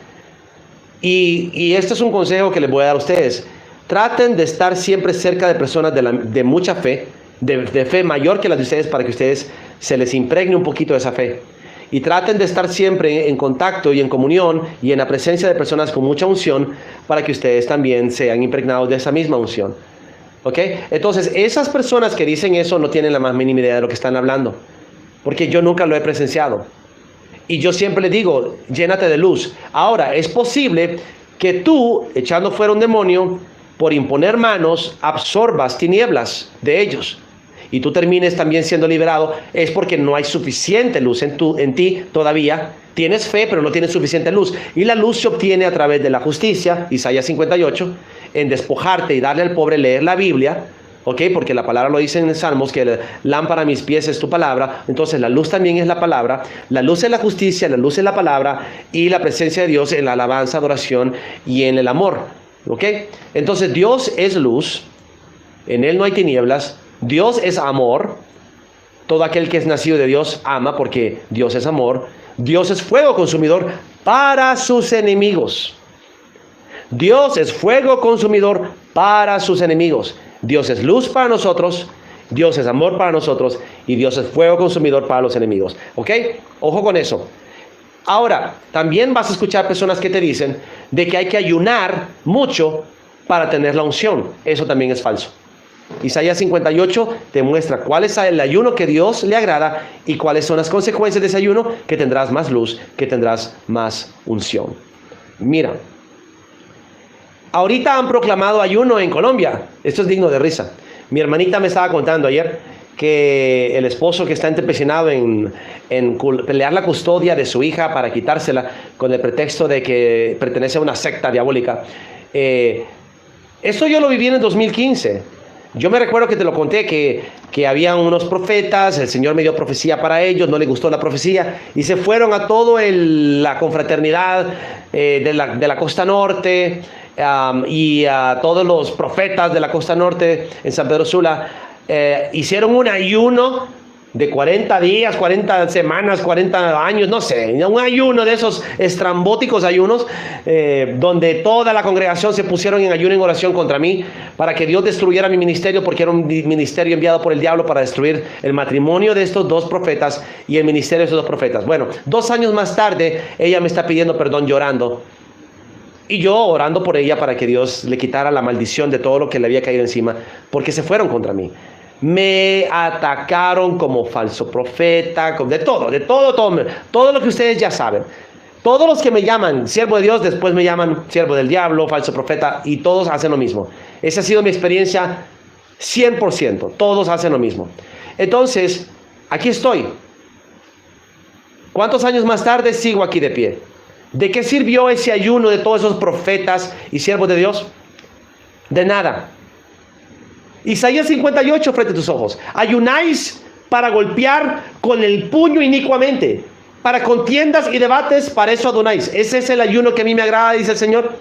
Y este es un consejo que les voy a dar a ustedes. Traten de estar siempre cerca de personas de mucha fe, de fe mayor que las de ustedes, para que ustedes se les impregne un poquito de esa fe. Y traten de estar siempre en contacto y en comunión y en la presencia de personas con mucha unción, para que ustedes también sean impregnados de esa misma unción. ¿Ok? Entonces, esas personas que dicen eso no tienen la más mínima idea de lo que están hablando, porque yo nunca lo he presenciado. Y yo siempre le digo, llénate de luz. Ahora, es posible que tú, echando fuera un demonio, por imponer manos, absorbas tinieblas de ellos y tú termines también siendo liberado, es porque no hay suficiente luz en ti todavía. Tienes fe, pero no tienes suficiente luz. Y la luz se obtiene a través de la justicia, Isaías 58, en despojarte y darle al pobre leer la Biblia, ¿ok? Porque la palabra lo dice en Salmos, que lámpara a mis pies es tu palabra. Entonces la luz también es la palabra. La luz es la justicia, la luz es la palabra y la presencia de Dios en la alabanza, adoración y en el amor, ¿ok? Entonces Dios es luz, en Él no hay tinieblas. Dios es amor. Todo aquel que es nacido de Dios ama porque Dios es amor. Dios es fuego consumidor para sus enemigos. Dios es fuego consumidor para sus enemigos. Dios es luz para nosotros, Dios es amor para nosotros y Dios es fuego consumidor para los enemigos. ¿Ok? Ojo con eso. Ahora, también vas a escuchar personas que te dicen de que hay que ayunar mucho para tener la unción. Eso también es falso. Isaías 58 te muestra cuál es el ayuno que Dios le agrada y cuáles son las consecuencias de ese ayuno, que tendrás más luz, que tendrás más unción. Mira, ahorita han proclamado ayuno en Colombia. Esto es digno de risa. Mi hermanita me estaba contando ayer que el esposo que está empecinado en pelear la custodia de su hija para quitársela con el pretexto de que pertenece a una secta diabólica. Esto yo lo viví en el 2015. Yo me recuerdo que te lo conté, que había unos profetas, el Señor me dio profecía para ellos, no les gustó la profecía, y se fueron a toda la confraternidad de la costa norte, y a todos los profetas de la costa norte en San Pedro Sula, hicieron un ayuno de 40 días, 40 semanas, 40 años, no sé, un ayuno de esos estrambóticos ayunos, donde toda la congregación se pusieron en ayuno y en oración contra mí, para que Dios destruyera mi ministerio, porque era un ministerio enviado por el diablo para destruir el matrimonio de estos dos profetas y el ministerio de estos dos profetas. Bueno, 2 años más tarde, ella me está pidiendo perdón llorando, y yo orando por ella para que Dios le quitara la maldición de todo lo que le había caído encima, porque se fueron contra mí. Me atacaron como falso profeta, de todo lo que ustedes ya saben. Todos los que me llaman siervo de Dios, después me llaman siervo del diablo, falso profeta, y todos hacen lo mismo. Esa ha sido mi experiencia 100%, todos hacen lo mismo. Entonces, aquí estoy. ¿Cuántos años más tarde sigo aquí de pie? ¿De qué sirvió ese ayuno de todos esos profetas y siervos de Dios? De nada. Isaías 58 frente a tus ojos. Ayunáis para golpear con el puño inicuamente, para contiendas y debates, para eso adonáis. ¿Ese es el ayuno que a mí me agrada, dice el Señor?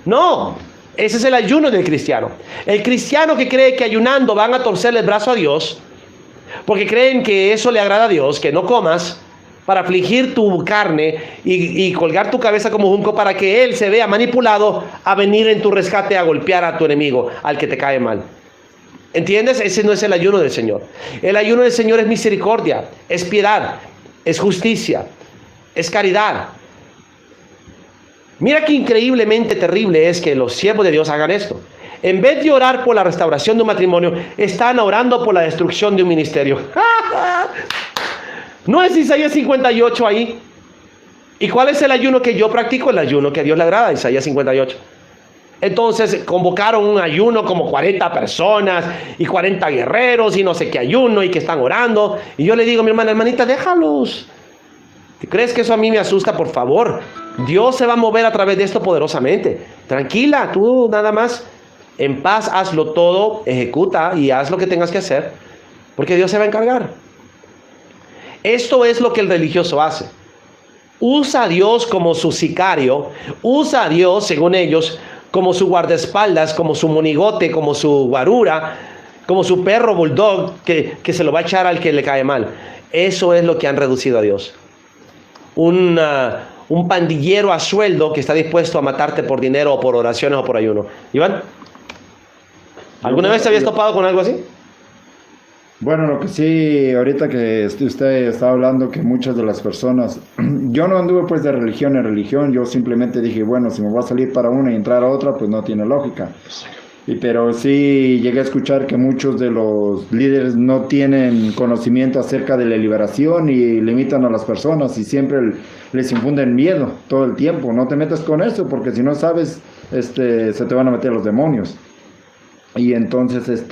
No, ese es el ayuno del cristiano. El cristiano que cree que ayunando van a torcerle el brazo a Dios, porque creen que eso le agrada a Dios, que no comas, para afligir tu carne y colgar tu cabeza como junco, para que Él se vea manipulado a venir en tu rescate a golpear a tu enemigo, al que te cae mal. ¿Entiendes? Ese no es el ayuno del Señor. El ayuno del Señor es misericordia, es piedad, es justicia, es caridad. Mira qué increíblemente terrible es que los siervos de Dios hagan esto. En vez de orar por la restauración de un matrimonio, están orando por la destrucción de un ministerio. ¿No es Isaías 58 ahí? ¿Y cuál es el ayuno que yo practico? El ayuno que a Dios le agrada, Isaías 58. Entonces convocaron un ayuno como 40 personas y 40 guerreros y no sé qué ayuno y que están orando. Y yo le digo a mi hermanita, déjalos. ¿Crees que eso a mí me asusta? Por favor, Dios se va a mover a través de esto poderosamente. Tranquila, tú nada más en paz hazlo todo, ejecuta y haz lo que tengas que hacer, porque Dios se va a encargar. Esto es lo que el religioso hace. Usa a Dios como su sicario, usa a Dios, según ellos, como su guardaespaldas, como su monigote, como su guarura, como su perro bulldog que se lo va a echar al que le cae mal. Eso es lo que han reducido a Dios. Un pandillero a sueldo que está dispuesto a matarte por dinero o por oraciones o por ayuno. Iván, ¿alguna vez te habías topado con algo así? Bueno, lo que sí, ahorita que usted estaba hablando que muchas de las personas, yo no anduve pues de religión en religión, yo simplemente dije, bueno, si me voy a salir para una y entrar a otra, pues no tiene lógica. Pero sí llegué a escuchar que muchos de los líderes no tienen conocimiento acerca de la liberación y limitan a las personas y siempre les infunden miedo todo el tiempo. No te metas con eso porque si no sabes, se te van a meter los demonios. Y entonces,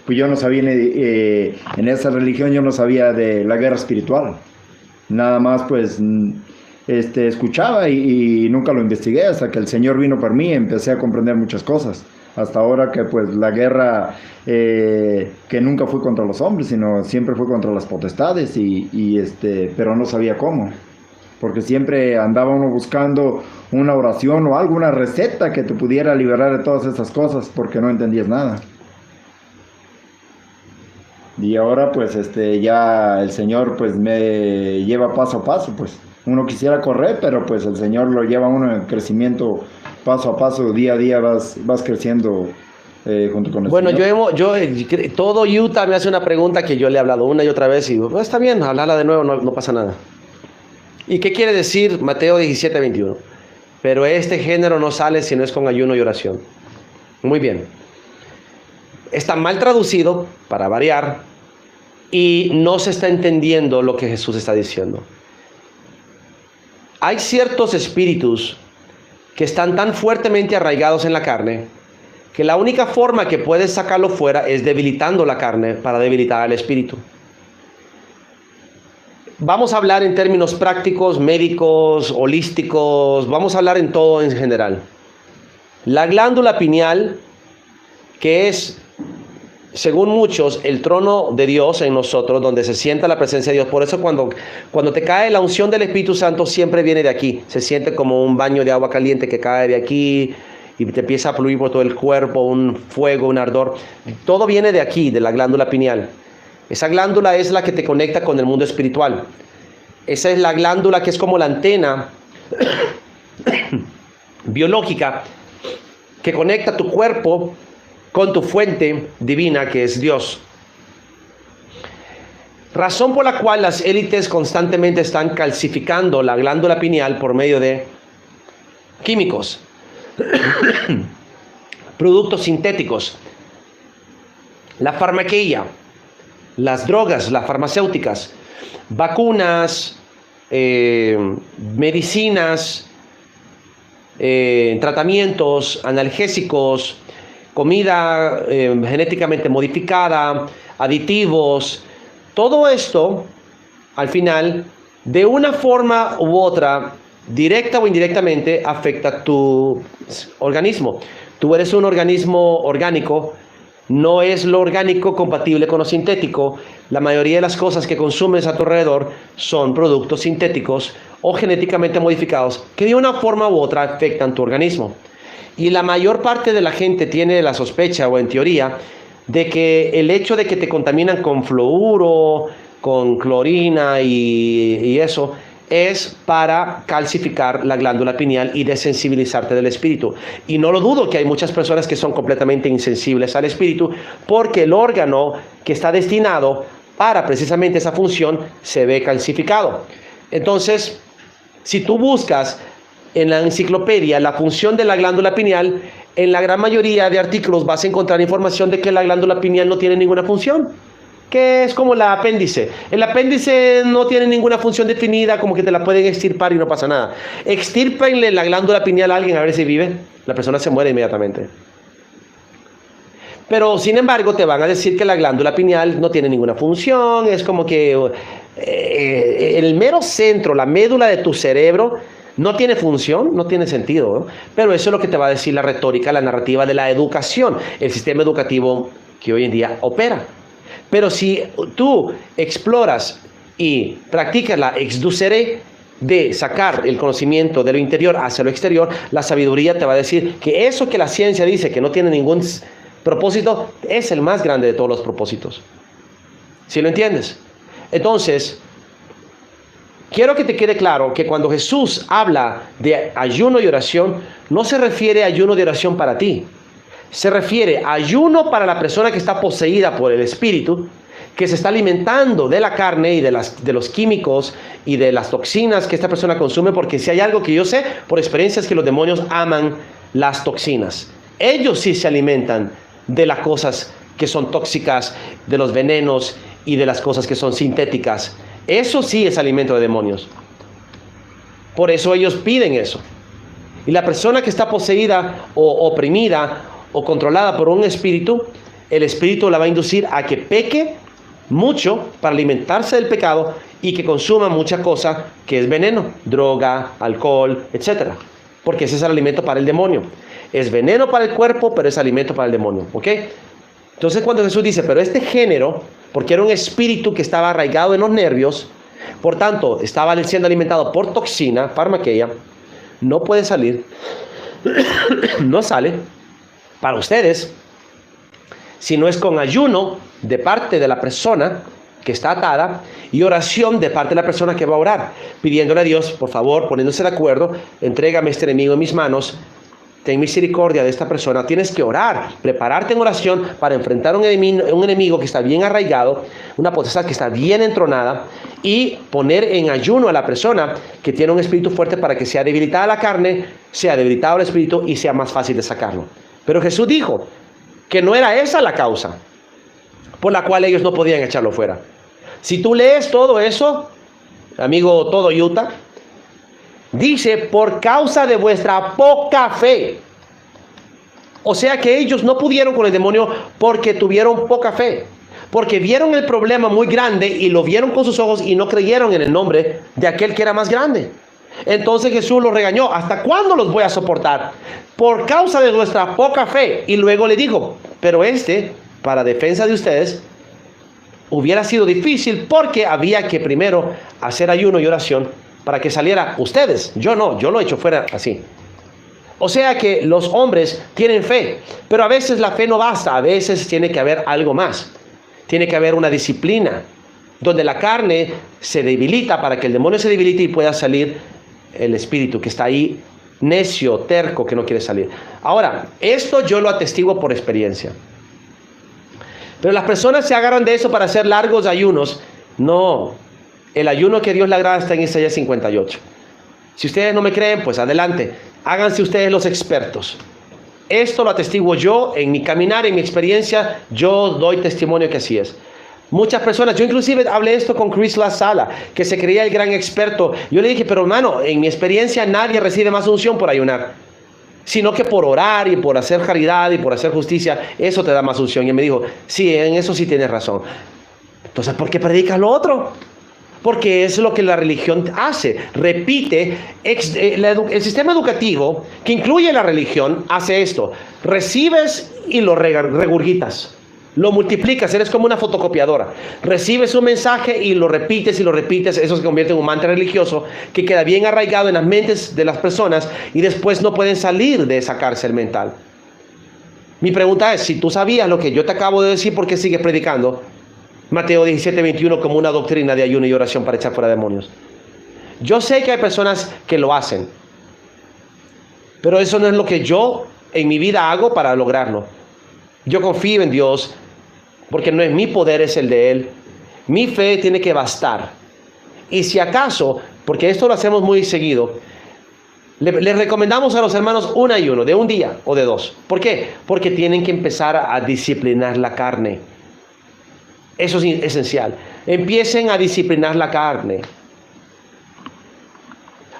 pues yo no sabía, en esa religión yo no sabía de la guerra espiritual. Nada más pues escuchaba y nunca lo investigué hasta que el Señor vino por mí y empecé a comprender muchas cosas. Hasta ahora que pues la guerra que nunca fue contra los hombres, sino siempre fue contra las potestades pero no sabía cómo. Porque siempre andaba uno buscando una oración o algo, una receta que te pudiera liberar de todas esas cosas porque no entendías nada. Y ahora pues ya el Señor pues me lleva paso a paso, pues uno quisiera correr, pero pues el Señor lo lleva a uno en crecimiento paso a paso, día a día vas creciendo junto con el Señor. Todo Utah me hace una pregunta que yo le he hablado una y otra vez y digo, está bien, hablarla de nuevo, no pasa nada. ¿Y qué quiere decir Mateo 17:21? Pero este género no sale si no es con ayuno y oración. Muy bien. Está mal traducido, para variar, y no se está entendiendo lo que Jesús está diciendo. Hay ciertos espíritus que están tan fuertemente arraigados en la carne que la única forma que puedes sacarlo fuera es debilitando la carne para debilitar al espíritu. Vamos a hablar en términos prácticos, médicos, holísticos, vamos a hablar en todo en general. La glándula pineal, que es, según muchos, el trono de Dios en nosotros, donde se sienta la presencia de Dios. Por eso cuando te cae la unción del Espíritu Santo, siempre viene de aquí. Se siente como un baño de agua caliente que cae de aquí y te empieza a fluir por todo el cuerpo, un fuego, un ardor. Todo viene de aquí, de la glándula pineal. Esa glándula es la que te conecta con el mundo espiritual. Esa es la glándula que es como la antena biológica que conecta tu cuerpo con tu fuente divina, que es Dios. Razón por la cual las élites constantemente están calcificando la glándula pineal por medio de químicos, productos sintéticos, la farmaqueia, las drogas, las farmacéuticas, vacunas, medicinas, tratamientos, analgésicos, comida genéticamente modificada, aditivos, todo esto al final de una forma u otra, directa o indirectamente, afecta tu organismo. Tú eres un organismo orgánico, no es lo orgánico compatible con lo sintético. La mayoría de las cosas que consumes a tu alrededor son productos sintéticos o genéticamente modificados que de una forma u otra afectan tu organismo. Y la mayor parte de la gente tiene la sospecha o en teoría de que el hecho de que te contaminan con fluoruro, con clorina y eso es para calcificar la glándula pineal y desensibilizarte del espíritu. Y no lo dudo que hay muchas personas que son completamente insensibles al espíritu porque el órgano que está destinado para precisamente esa función se ve calcificado. Entonces, si tú buscas en la enciclopedia la función de la glándula pineal, en la gran mayoría de artículos vas a encontrar información de que la glándula pineal no tiene ninguna función, que es como el apéndice. El apéndice no tiene ninguna función definida, como que te la pueden extirpar y no pasa nada. Extírpenle la glándula pineal a alguien a ver si vive, la persona se muere inmediatamente. Pero sin embargo te van a decir que la glándula pineal no tiene ninguna función, es como que el mero centro, la médula de tu cerebro no tiene función, no tiene sentido, ¿no? Pero eso es lo que te va a decir la retórica, la narrativa de la educación, el sistema educativo que hoy en día opera. Pero si tú exploras y practicas la exducere de sacar el conocimiento de lo interior hacia lo exterior, la sabiduría te va a decir que eso que la ciencia dice que no tiene ningún propósito es el más grande de todos los propósitos. ¿Sí lo entiendes? Entonces, quiero que te quede claro que cuando Jesús habla de ayuno y oración, no se refiere a ayuno de oración para ti. Se refiere a ayuno para la persona que está poseída por el espíritu, que se está alimentando de la carne y de los químicos y de las toxinas que esta persona consume, porque si hay algo que yo sé por experiencia es que los demonios aman las toxinas. Ellos sí se alimentan de las cosas que son tóxicas, de los venenos y de las cosas que son sintéticas. Eso sí es alimento de demonios. Por eso ellos piden eso. Y la persona que está poseída o oprimida o controlada por un espíritu, el espíritu la va a inducir a que peque mucho para alimentarse del pecado y que consuma mucha cosa que es veneno, droga, alcohol, etc. Porque ese es el alimento para el demonio. Es veneno para el cuerpo, pero es alimento para el demonio. ¿Ok? Entonces cuando Jesús dice, pero este género, porque era un espíritu que estaba arraigado en los nervios, por tanto, estaba siendo alimentado por toxina, farmaquea, no puede salir, no sale para ustedes, si no es con ayuno de parte de la persona que está atada y oración de parte de la persona que va a orar, pidiéndole a Dios, por favor, poniéndose de acuerdo, entrégame este enemigo en mis manos, ten misericordia de esta persona. Tienes que orar, prepararte en oración para enfrentar un enemigo que está bien arraigado, una potestad que está bien entronada, y poner en ayuno a la persona que tiene un espíritu fuerte para que sea debilitada la carne, sea debilitado el espíritu y sea más fácil de sacarlo. Pero Jesús dijo que no era esa la causa por la cual ellos no podían echarlo fuera. Si tú lees todo eso, amigo todo Utah, dice, por causa de vuestra poca fe. O sea que ellos no pudieron con el demonio porque tuvieron poca fe. Porque vieron el problema muy grande y lo vieron con sus ojos y no creyeron en el nombre de aquel que era más grande. Entonces Jesús los regañó. ¿Hasta cuándo los voy a soportar? Por causa de vuestra poca fe. Y luego le dijo, pero para defensa de ustedes, hubiera sido difícil porque había que primero hacer ayuno y oración para que saliera ustedes. Yo no, yo lo he hecho fuera así. O sea que los hombres tienen fe, pero a veces la fe no basta, a veces tiene que haber algo más. Tiene que haber una disciplina, donde la carne se debilita para que el demonio se debilite y pueda salir el espíritu que está ahí, necio, terco, que no quiere salir. Ahora, esto yo lo atestiguo por experiencia. Pero las personas se agarran de eso para hacer largos ayunos. No, el ayuno que Dios le agrada está en Isaías 58. Si ustedes no me creen, pues adelante. Háganse ustedes los expertos. Esto lo atestiguo yo en mi caminar, en mi experiencia. Yo doy testimonio que así es. Muchas personas, yo inclusive hablé esto con Chris Lasala, que se creía el gran experto. Yo le dije, pero hermano, en mi experiencia nadie recibe más unción por ayunar, sino que por orar y por hacer caridad y por hacer justicia, eso te da más unción. Y él me dijo, sí, en eso sí tienes razón. Entonces, ¿por qué predicas lo otro? Porque es lo que la religión hace. Repite, el sistema educativo que incluye la religión hace esto. Recibes y lo regurgitas. Lo multiplicas, eres como una fotocopiadora. Recibes un mensaje y lo repites y lo repites. Eso se convierte en un mantra religioso que queda bien arraigado en las mentes de las personas y después no pueden salir de esa cárcel mental. Mi pregunta es, si tú sabías lo que yo te acabo de decir, ¿por qué sigues predicando Mateo 17:21 como una doctrina de ayuno y oración para echar fuera demonios? Yo sé que hay personas que lo hacen, pero eso no es lo que yo en mi vida hago para lograrlo. Yo confío en Dios, porque no es mi poder, es el de Él. Mi fe tiene que bastar. Y si acaso, porque esto lo hacemos muy seguido, le recomendamos a los hermanos un ayuno de un día o de 2. ¿Por qué? Porque tienen que empezar a disciplinar la carne. Eso es esencial. Empiecen a disciplinar la carne.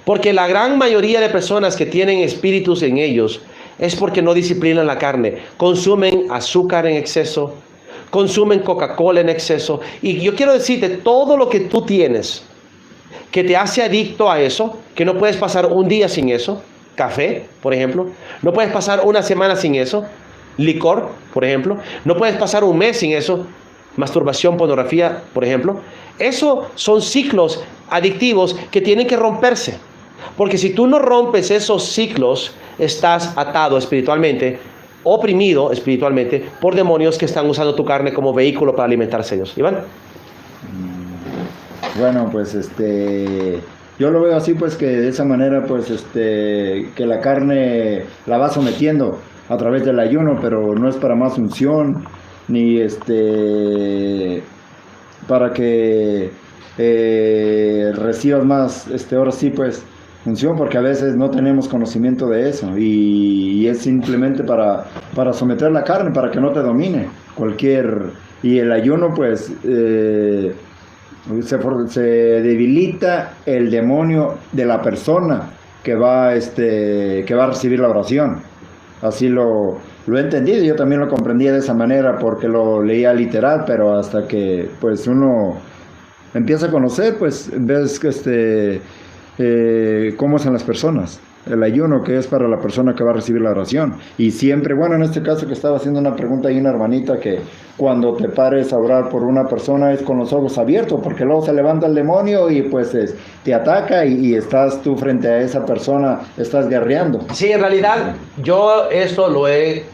Porque la gran mayoría de personas que tienen espíritus en ellos es porque no disciplinan la carne. Consumen azúcar en exceso, consumen Coca-Cola en exceso. Y yo quiero decirte, todo lo que tú tienes que te hace adicto a eso, que no puedes pasar un día sin eso, café, por ejemplo, no puedes pasar una semana sin eso, licor, por ejemplo, no puedes pasar un mes sin eso, masturbación, pornografía, por ejemplo. Eso son ciclos adictivos que tienen que romperse. Porque si tú no rompes esos ciclos, estás atado espiritualmente, oprimido espiritualmente por demonios que están usando tu carne como vehículo para alimentarse ellos. Iván. Bueno, pues yo lo veo así, pues que de esa manera, pues que la carne la va sometiendo a través del ayuno, pero no es para más unción, ni para que recibas más, ahora sí, pues unción, porque a veces no tenemos conocimiento de eso y es simplemente para someter la carne, para que no te domine y el ayuno pues se debilita el demonio de la persona que va a recibir la oración. Así lo he entendido, yo también lo comprendía de esa manera porque lo leía literal, pero hasta que pues uno empieza a conocer, pues ves que cómo son las personas, el ayuno que es para la persona que va a recibir la oración. Y siempre, bueno, en este caso que estaba haciendo una pregunta ahí una hermanita, que cuando te pares a orar por una persona es con los ojos abiertos, porque luego se levanta el demonio y pues te ataca y estás tú frente a esa persona, estás guerreando. Sí, en realidad yo esto lo he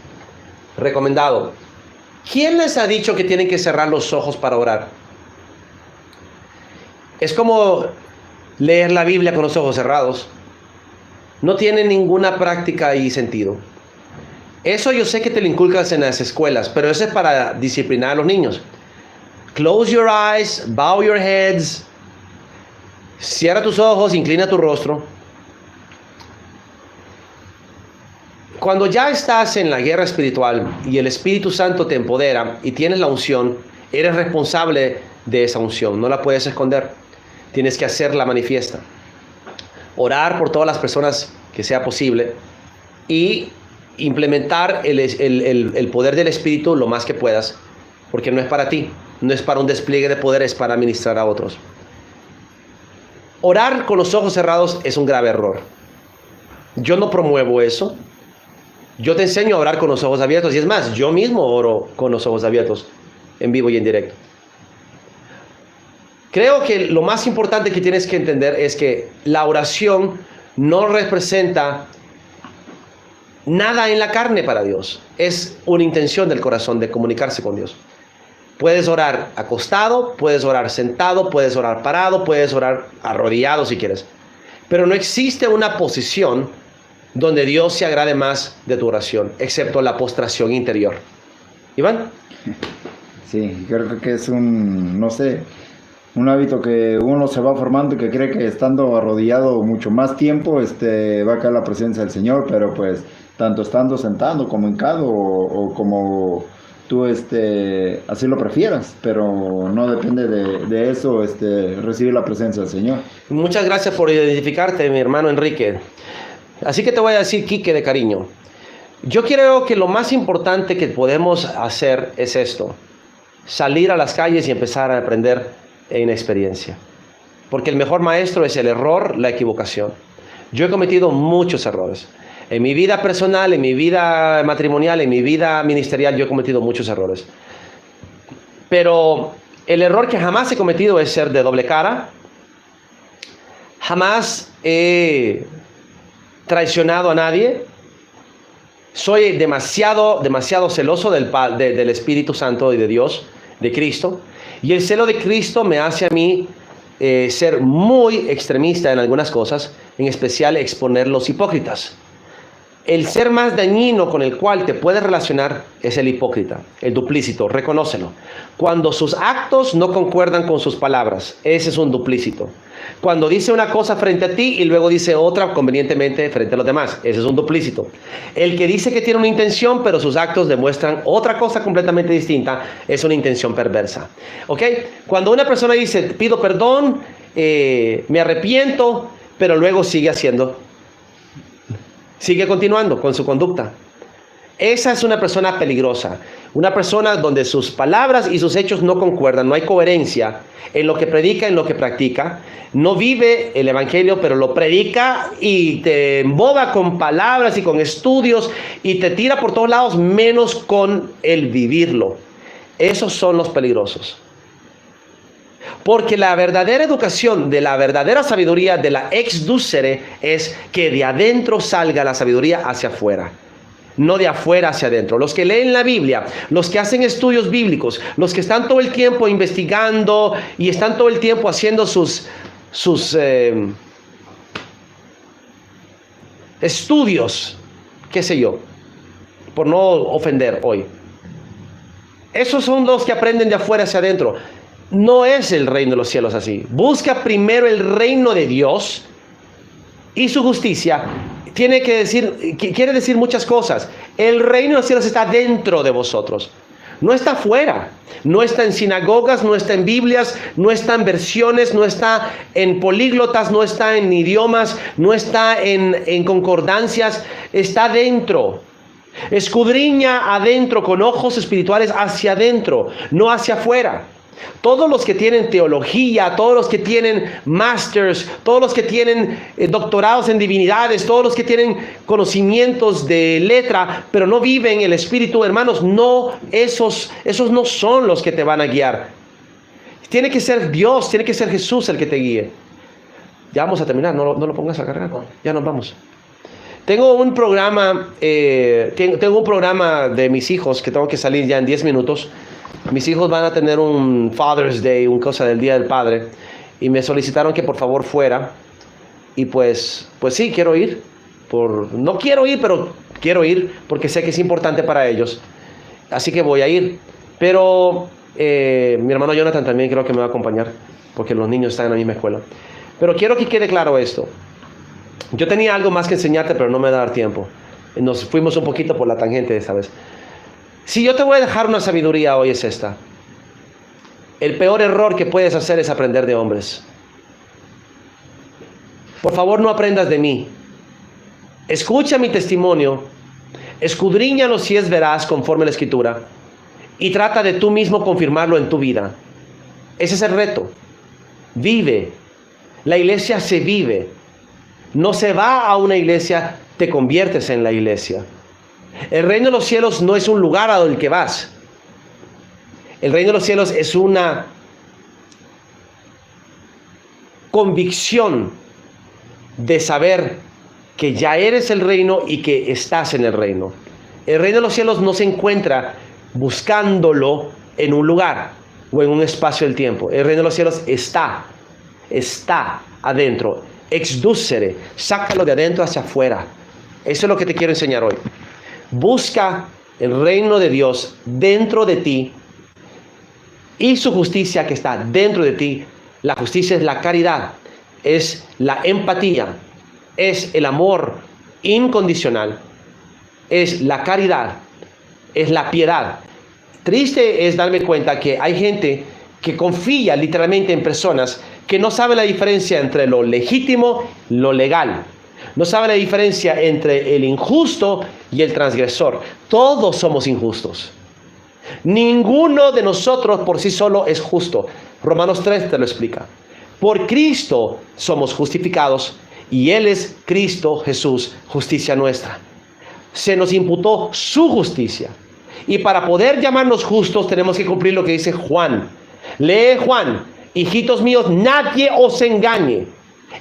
recomendado. ¿Quién les ha dicho que tienen que cerrar los ojos para orar? Es como leer la Biblia con los ojos cerrados. No tiene ninguna práctica y sentido. Eso yo sé que te lo inculcas en las escuelas, pero eso es para disciplinar a los niños. Close your eyes, bow your heads, cierra tus ojos, inclina tu rostro. Cuando ya estás en la guerra espiritual y el Espíritu Santo te empodera y tienes la unción, eres responsable de esa unción, no la puedes esconder, tienes que hacerla manifiesta. Orar por todas las personas que sea posible y implementar el poder del Espíritu lo más que puedas, porque no es para ti, no es para un despliegue de poder, es para ministrar a otros. Orar con los ojos cerrados es un grave error. Yo no promuevo eso. Yo te enseño a orar con los ojos abiertos, y es más, yo mismo oro con los ojos abiertos, en vivo y en directo. Creo que lo más importante que tienes que entender es que la oración no representa nada en la carne para Dios. Es una intención del corazón de comunicarse con Dios. Puedes orar acostado, puedes orar sentado, puedes orar parado, puedes orar arrodillado si quieres. Pero no existe una posición donde Dios se agrade más de tu oración, excepto la postración interior. ¿Iván? Sí, creo que es no sé, un hábito que uno se va formando, que cree que estando arrodillado mucho más tiempo va a caer la presencia del Señor, pero pues tanto estando sentado como hincado o como tú así lo prefieras, pero no depende de eso recibir la presencia del Señor. Muchas gracias por identificarte, mi hermano Enrique. Así que te voy a decir, Quique, de cariño. Yo creo que lo más importante que podemos hacer es esto: salir a las calles y empezar a aprender en experiencia. Porque el mejor maestro es el error, la equivocación. Yo he cometido muchos errores. En mi vida personal, en mi vida matrimonial, en mi vida ministerial, yo he cometido muchos errores. Pero el error que jamás he cometido es ser de doble cara. Jamás he traicionado a nadie. Soy demasiado celoso del Espíritu Santo y de Dios, de Cristo. Y el celo de Cristo me hace a mí ser muy extremista en algunas cosas, en especial exponer los hipócritas. El ser más dañino con el cual te puedes relacionar es el hipócrita, el duplícito, reconócelo. Cuando sus actos no concuerdan con sus palabras, ese es un duplícito. Cuando dice una cosa frente a ti y luego dice otra convenientemente frente a los demás, ese es un duplícito. El que dice que tiene una intención, pero sus actos demuestran otra cosa completamente distinta, es una intención perversa. ¿Ok? Cuando una persona dice, pido perdón, me arrepiento, pero luego sigue continuando con su conducta, esa es una persona peligrosa. Una persona donde sus palabras y sus hechos no concuerdan, no hay coherencia en lo que predica, en lo que practica. No vive el evangelio, pero lo predica y te emboba con palabras y con estudios y te tira por todos lados, menos con el vivirlo. Esos son los peligrosos. Porque la verdadera educación, de la verdadera sabiduría, de la exducere, es que de adentro salga la sabiduría hacia afuera, no de afuera hacia adentro. Los que leen la Biblia, los que hacen estudios bíblicos, los que están todo el tiempo investigando y están todo el tiempo haciendo sus estudios, qué sé yo, por no ofender hoy. Esos son los que aprenden de afuera hacia adentro. No es el reino de los cielos así. Busca primero el reino de Dios y su justicia, quiere decir muchas cosas. El reino de los cielos está dentro de vosotros. No está afuera, no está en sinagogas, no está en Biblias, no está en versiones, no está en políglotas, no está en idiomas, no está en concordancias, está dentro. Escudriña adentro con ojos espirituales hacia adentro, no hacia afuera. Todos los que tienen teología, todos los que tienen masters, todos los que tienen doctorados en divinidades, todos los que tienen conocimientos de letra, pero no viven el espíritu, hermanos, no, esos no son los que te van a guiar. Tiene que ser Dios, tiene que ser Jesús el que te guíe. Ya vamos a terminar, no lo pongas a cargar, ya nos vamos. Tengo un programa de mis hijos que tengo que salir ya en 10 minutos. Mis hijos van a tener un Father's Day, un cosa del Día del Padre, y me solicitaron que por favor fuera. Y pues sí, quiero ir. No quiero ir, pero quiero ir porque sé que es importante para ellos. Así que voy a ir. Pero mi hermano Jonathan también creo que me va a acompañar, porque los niños están en la misma escuela. Pero quiero que quede claro esto. Yo tenía algo más que enseñarte, pero no me da tiempo. Nos fuimos un poquito por la tangente esta vez. Si yo te voy a dejar una sabiduría hoy es esta. El peor error que puedes hacer es aprender de hombres. Por favor, no aprendas de mí. Escucha mi testimonio, escudriñalo si es veraz conforme a la Escritura y trata de tú mismo confirmarlo en tu vida. Ese es el reto. Vive. La iglesia se vive. No se va a una iglesia, te conviertes en la iglesia. El reino de los cielos no es un lugar a donde que vas. El reino de los cielos es una convicción de saber que ya eres el reino y que estás en el reino. El reino de los cielos no se encuentra buscándolo en un lugar o en un espacio del tiempo. El reino de los cielos está adentro. Exdúcere, sácalo de adentro hacia afuera. Eso es lo que te quiero enseñar hoy. Busca el reino de Dios dentro de ti y su justicia que está dentro de ti. La justicia es la caridad, es la empatía, es el amor incondicional, es la caridad, es la piedad. Triste es darme cuenta que hay gente que confía literalmente en personas que no saben la diferencia entre lo legítimo y lo legal. No saben la diferencia entre el injusto y el transgresor. Todos somos injustos. Ninguno de nosotros por sí solo es justo. Romanos 3 te lo explica. Por Cristo somos justificados y Él es Cristo Jesús, justicia nuestra. Se nos imputó su justicia. Y para poder llamarnos justos tenemos que cumplir lo que dice Juan. Lee Juan, hijitos míos, nadie os engañe.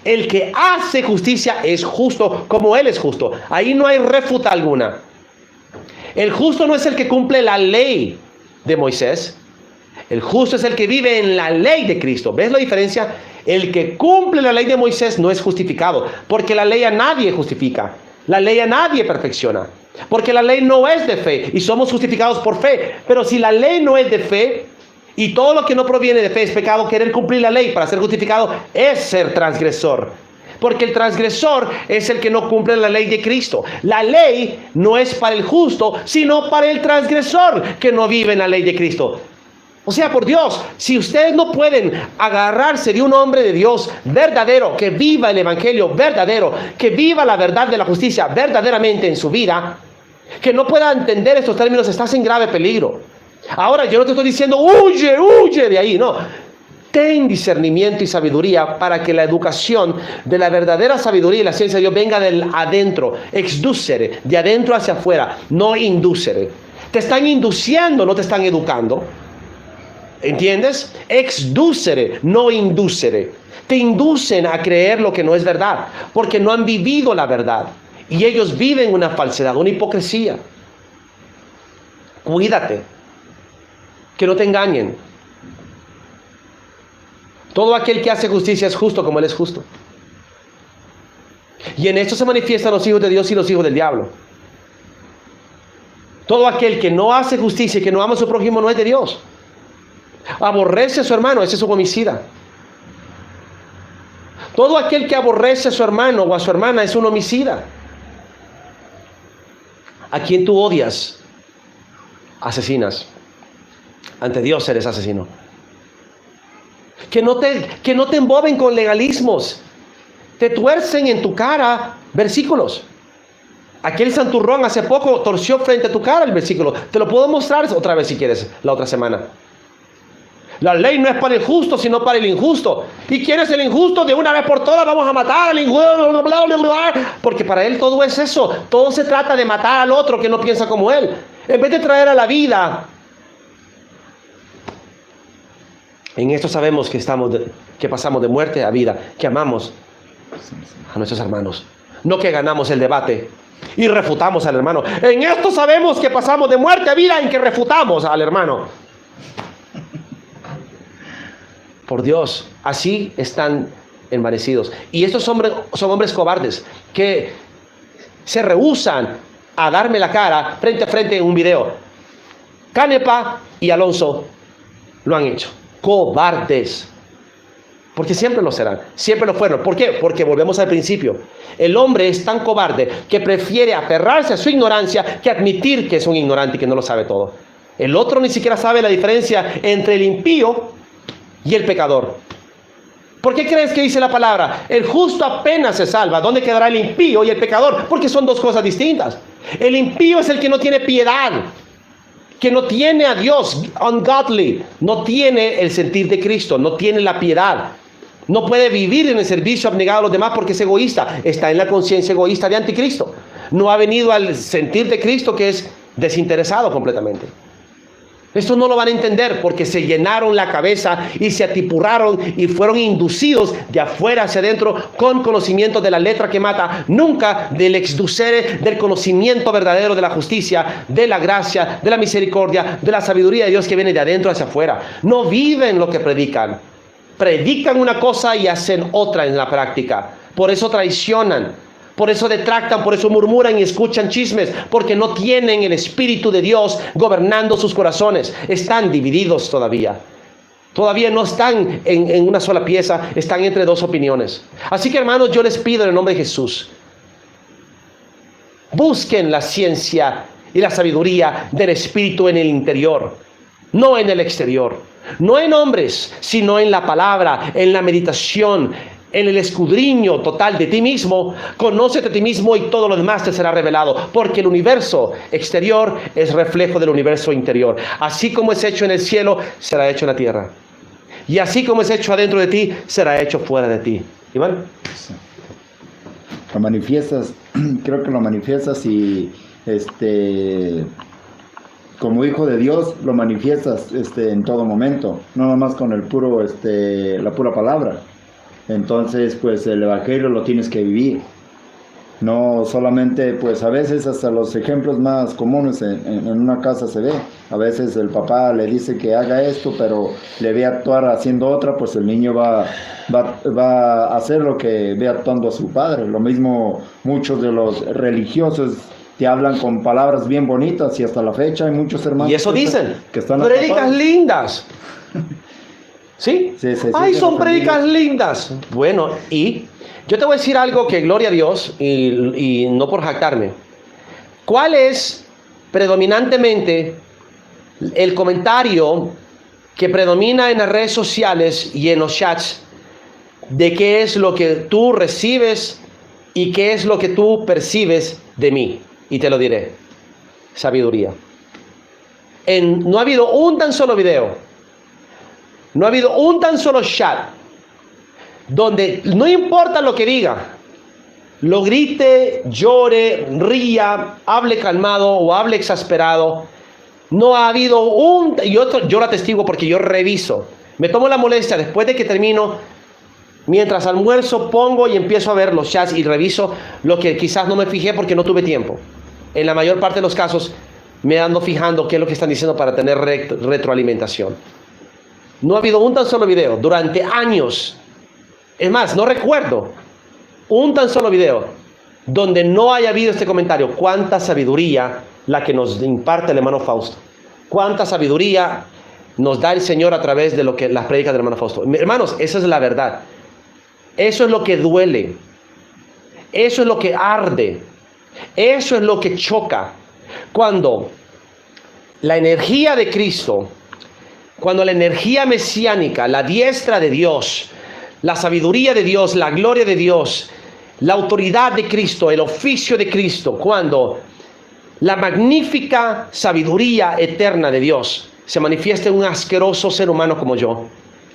El que hace justicia es justo como Él es justo. Ahí no hay refuta alguna. El justo no es el que cumple la ley de Moisés. El justo es el que vive en la ley de Cristo. ¿Ves la diferencia? El que cumple la ley de Moisés no es justificado, porque la ley a nadie justifica. La ley a nadie perfecciona, porque la ley no es de fe y somos justificados por fe. Pero si la ley no es de fe y todo lo que no proviene de fe es pecado, querer cumplir la ley para ser justificado es ser transgresor. Porque el transgresor es el que no cumple la ley de Cristo. La ley no es para el justo, sino para el transgresor que no vive en la ley de Cristo. O sea, por Dios, si ustedes no pueden agarrarse de un hombre de Dios verdadero, que viva el evangelio verdadero, que viva la verdad de la justicia verdaderamente en su vida, que no pueda entender estos términos, estás en grave peligro. Ahora, yo no te estoy diciendo, huye de ahí, no. Ten discernimiento y sabiduría para que la educación de la verdadera sabiduría y la ciencia de Dios venga del adentro, exducere, de adentro hacia afuera, no inducere. Te están induciendo, no te están educando. ¿Entiendes? Exducere, no inducere. Te inducen a creer lo que no es verdad, porque no han vivido la verdad. Y ellos viven una falsedad, una hipocresía. Cuídate, que no te engañen. Todo aquel que hace justicia es justo como Él es justo. Y en esto se manifiestan los hijos de Dios y los hijos del diablo. Todo aquel que no hace justicia y que no ama a su prójimo no es de Dios. Aborrece a su hermano, ese es un homicida. Todo aquel que aborrece a su hermano o a su hermana es un homicida. ¿A quien tú odias? Asesinas. Ante Dios eres asesino. Que no te emboben con legalismos. Te tuercen en tu cara versículos. Aquel santurrón hace poco torció frente a tu cara el versículo. Te lo puedo mostrar otra vez si quieres, la otra semana. La ley no es para el justo, sino para el injusto. ¿Y quién es el injusto? De una vez por todas vamos a matar al injusto. Porque para él todo es eso. Todo se trata de matar al otro que no piensa como él. En vez de traer a la vida. En esto sabemos que pasamos de muerte a vida, que amamos a nuestros hermanos. No que ganamos el debate y refutamos al hermano. En esto sabemos que pasamos de muerte a vida, en que refutamos al hermano. Por Dios, así están envanecidos. Y estos hombres son hombres cobardes que se rehúsan a darme la cara frente a frente en un video. Canepa y Alonso lo han hecho. Cobardes. Porque siempre lo serán, siempre lo fueron. ¿Por qué? Porque volvemos al principio. El hombre es tan cobarde que prefiere aferrarse a su ignorancia que admitir que es un ignorante y que no lo sabe todo. El otro ni siquiera sabe la diferencia entre el impío y el pecador. ¿Por qué crees que dice la palabra? El justo apenas se salva. ¿Dónde quedará el impío y el pecador? Porque son dos cosas distintas. El impío es el que no tiene piedad, que no tiene a Dios, ungodly, no tiene el sentir de Cristo, no tiene la piedad. No puede vivir en el servicio abnegado a los demás porque es egoísta. Está en la conciencia egoísta de anticristo. No ha venido al sentir de Cristo, que es desinteresado completamente. Esto no lo van a entender porque se llenaron la cabeza y se atipuraron y fueron inducidos de afuera hacia adentro con conocimiento de la letra que mata, nunca del exducere, del conocimiento verdadero de la justicia, de la gracia, de la misericordia, de la sabiduría de Dios que viene de adentro hacia afuera. No viven lo que predican. Predican una cosa y hacen otra en la práctica. Por eso traicionan. Por eso detractan, por eso murmuran y escuchan chismes, porque no tienen el Espíritu de Dios gobernando sus corazones. Están divididos todavía. Todavía no están en una sola pieza, están entre dos opiniones. Así que, hermanos, yo les pido en el nombre de Jesús, busquen la ciencia y la sabiduría del Espíritu en el interior, no en el exterior. No en hombres, sino en la palabra, en la meditación, en el escudriño total de ti mismo. Conócete a ti mismo y todo lo demás te será revelado, porque el universo exterior es reflejo del universo interior. Así como es hecho en el cielo, será hecho en la tierra, y así como es hecho adentro de ti, será hecho fuera de ti. ¿Iván? Sí. Lo manifiestas, creo que lo manifiestas y como hijo de Dios lo manifiestas en todo momento, no nada más con el puro la pura palabra. Entonces, pues el evangelio lo tienes que vivir. No solamente, pues a veces hasta los ejemplos más comunes en una casa se ve. A veces el papá le dice que haga esto, pero le ve actuar haciendo otra, pues el niño va a hacer lo que ve actuando a su padre. Lo mismo muchos de los religiosos te hablan con palabras bien bonitas y hasta la fecha hay muchos hermanos y eso dicen, que están prédicas lindas. ¿Sí? Sí, ay, son prédicas lindas. Bueno, y yo te voy a decir algo que gloria a Dios, y no por jactarme. ¿Cuál es predominantemente el comentario que predomina en las redes sociales y en los chats de qué es lo que tú recibes y qué es lo que tú percibes de mí? Y te lo diré: sabiduría. No ha habido un tan solo video, no ha habido un tan solo chat donde no importa lo que diga, lo grite, llore, ría, hable calmado o hable exasperado. No ha habido yo lo atestigo porque yo reviso. Me tomo la molestia después de que termino, mientras almuerzo, pongo y empiezo a ver los chats y reviso lo que quizás no me fijé porque no tuve tiempo. En la mayor parte de los casos me ando fijando qué es lo que están diciendo para tener retroalimentación. No ha habido un tan solo video durante años. Es más, no recuerdo un tan solo video donde no haya habido este comentario: cuánta sabiduría la que nos imparte el hermano Fausto. Cuánta sabiduría nos da el Señor a través de las prédicas del hermano Fausto. Hermanos, esa es la verdad. Eso es lo que duele. Eso es lo que arde. Eso es lo que choca. Cuando la energía de Cristo, cuando la energía mesiánica, la diestra de Dios, la sabiduría de Dios, la gloria de Dios, la autoridad de Cristo, el oficio de Cristo, cuando la magnífica sabiduría eterna de Dios se manifiesta en un asqueroso ser humano como yo,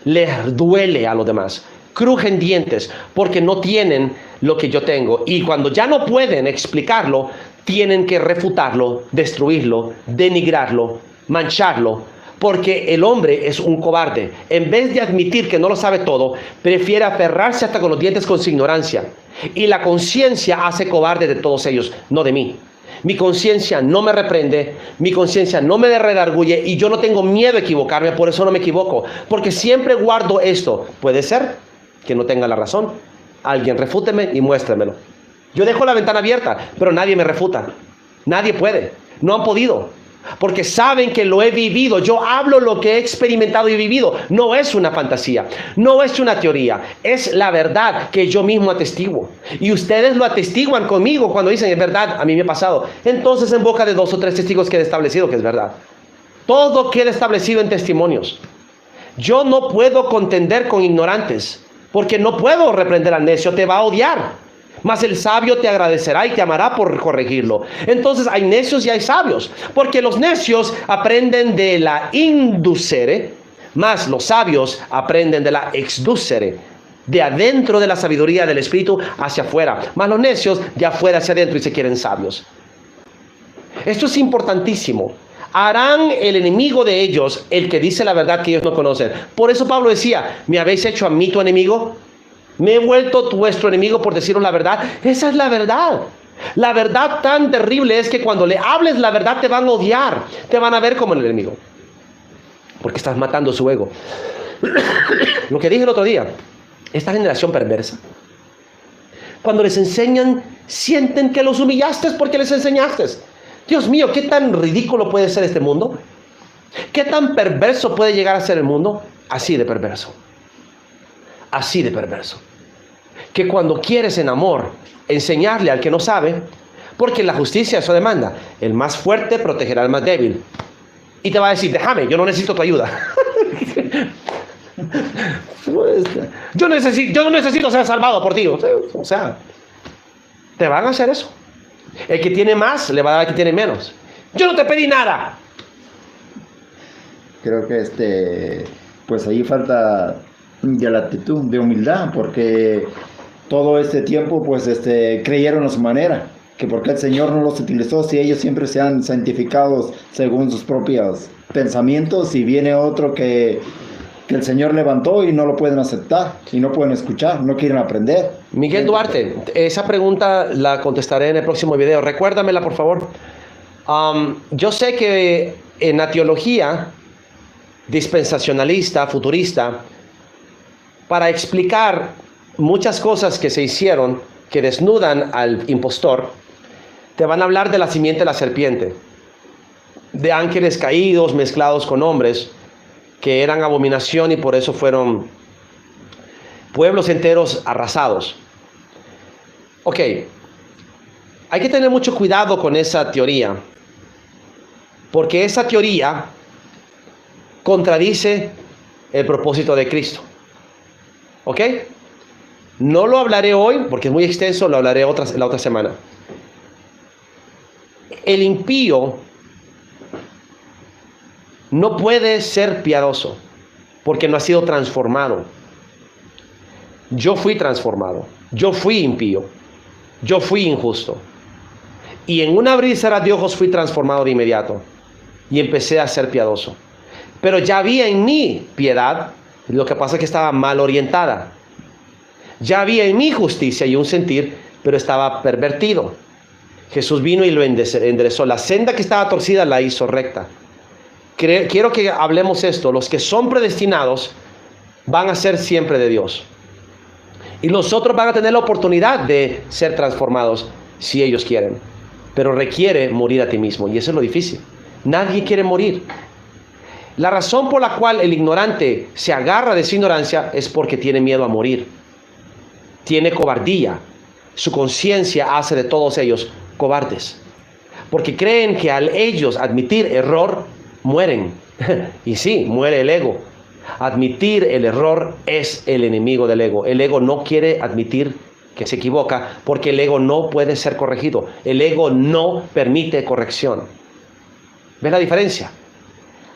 les duele a los demás, crujen dientes porque no tienen lo que yo tengo, y cuando ya no pueden explicarlo, tienen que refutarlo, destruirlo, denigrarlo, mancharlo, porque el hombre es un cobarde. En vez de admitir que no lo sabe todo, prefiere aferrarse hasta con los dientes con su ignorancia, y la conciencia hace cobarde de todos ellos, no de mí. Mi conciencia no me reprende, mi conciencia no me redarguye, y yo no tengo miedo a equivocarme, por eso no me equivoco, porque siempre guardo esto. Puede ser que no tenga la razón. Alguien refúteme y muéstremelo. Yo dejo la ventana abierta, pero nadie me refuta. Nadie puede. No han podido. Porque saben que lo he vivido. Yo hablo lo que he experimentado y vivido. No es una fantasía. No es una teoría. Es la verdad que yo mismo atestiguo. Y ustedes lo atestiguan conmigo cuando dicen es verdad, a mí me ha pasado. Entonces en boca de 2 o 3 testigos queda establecido que es verdad. Todo queda establecido en testimonios. Yo no puedo contender con ignorantes, porque no puedo reprender al necio, te va a odiar. Mas el sabio te agradecerá y te amará por corregirlo. Entonces hay necios y hay sabios, porque los necios aprenden de la inducere, mas los sabios aprenden de la exducere, de adentro de la sabiduría del Espíritu hacia afuera. Mas los necios de afuera hacia adentro y se quieren sabios. Esto es importantísimo. Harán el enemigo de ellos el que dice la verdad que ellos no conocen. Por eso Pablo decía, ¿me habéis hecho a mí tu enemigo? ¿Me he vuelto vuestro enemigo por deciros la verdad? Esa es la verdad. La verdad tan terrible es que cuando le hables la verdad te van a odiar. Te van a ver como el enemigo. Porque estás matando su ego. Lo que dije el otro día, esta generación perversa, cuando les enseñan, sienten que los humillaste porque les enseñaste. Dios mío, ¿qué tan ridículo puede ser este mundo? ¿Qué tan perverso puede llegar a ser el mundo? Así de perverso. Así de perverso. Que cuando quieres en amor enseñarle al que no sabe, porque la justicia eso demanda, el más fuerte protegerá al más débil. Y te va a decir, déjame, yo no necesito tu ayuda. Yo no necesito ser salvado por ti. O sea, te van a hacer eso. El que tiene más le va a dar al que tiene menos. Yo no te pedí nada. Creo que pues ahí falta de la actitud, de humildad, porque todo este tiempo pues creyeron a su manera, que porque el Señor no los utilizó, si ellos siempre se han santificado según sus propios pensamientos, y viene otro que el Señor levantó y no lo pueden aceptar, y no pueden escuchar, no quieren aprender. Miguel Duarte, esa pregunta la contestaré en el próximo video. Recuérdamela, por favor. Yo sé que en la teología dispensacionalista, futurista, para explicar muchas cosas que se hicieron, que desnudan al impostor, te van a hablar de la simiente de la serpiente, de ángeles caídos mezclados con hombres, que eran abominación y por eso fueron pueblos enteros arrasados. Ok, hay que tener mucho cuidado con esa teoría, porque esa teoría contradice el propósito de Cristo. ¿Ok? No lo hablaré hoy porque es muy extenso, lo hablaré la otra semana. El impío no puede ser piadoso porque no ha sido transformado. Yo fui transformado, yo fui impío, yo fui injusto. Y en un abrir y cerrar de ojos fui transformado de inmediato y empecé a ser piadoso. Pero ya había en mí piedad, lo que pasa es que estaba mal orientada. Ya había en mí justicia y un sentir, pero estaba pervertido. Jesús vino y lo enderezó. La senda que estaba torcida la hizo recta. Quiero que hablemos esto. Los que son predestinados van a ser siempre de Dios. Y los otros van a tener la oportunidad de ser transformados si ellos quieren. Pero requiere morir a ti mismo. Y eso es lo difícil. Nadie quiere morir. La razón por la cual el ignorante se agarra de su ignorancia es porque tiene miedo a morir. tiene cobardía. Su conciencia hace de todos ellos cobardes. Porque creen que al ellos admitir error, mueren. Y sí, muere el ego. Admitir el error es el enemigo del ego. El ego no quiere admitir que se equivoca porque el ego no puede ser corregido. El ego no permite corrección. ¿Ves la diferencia?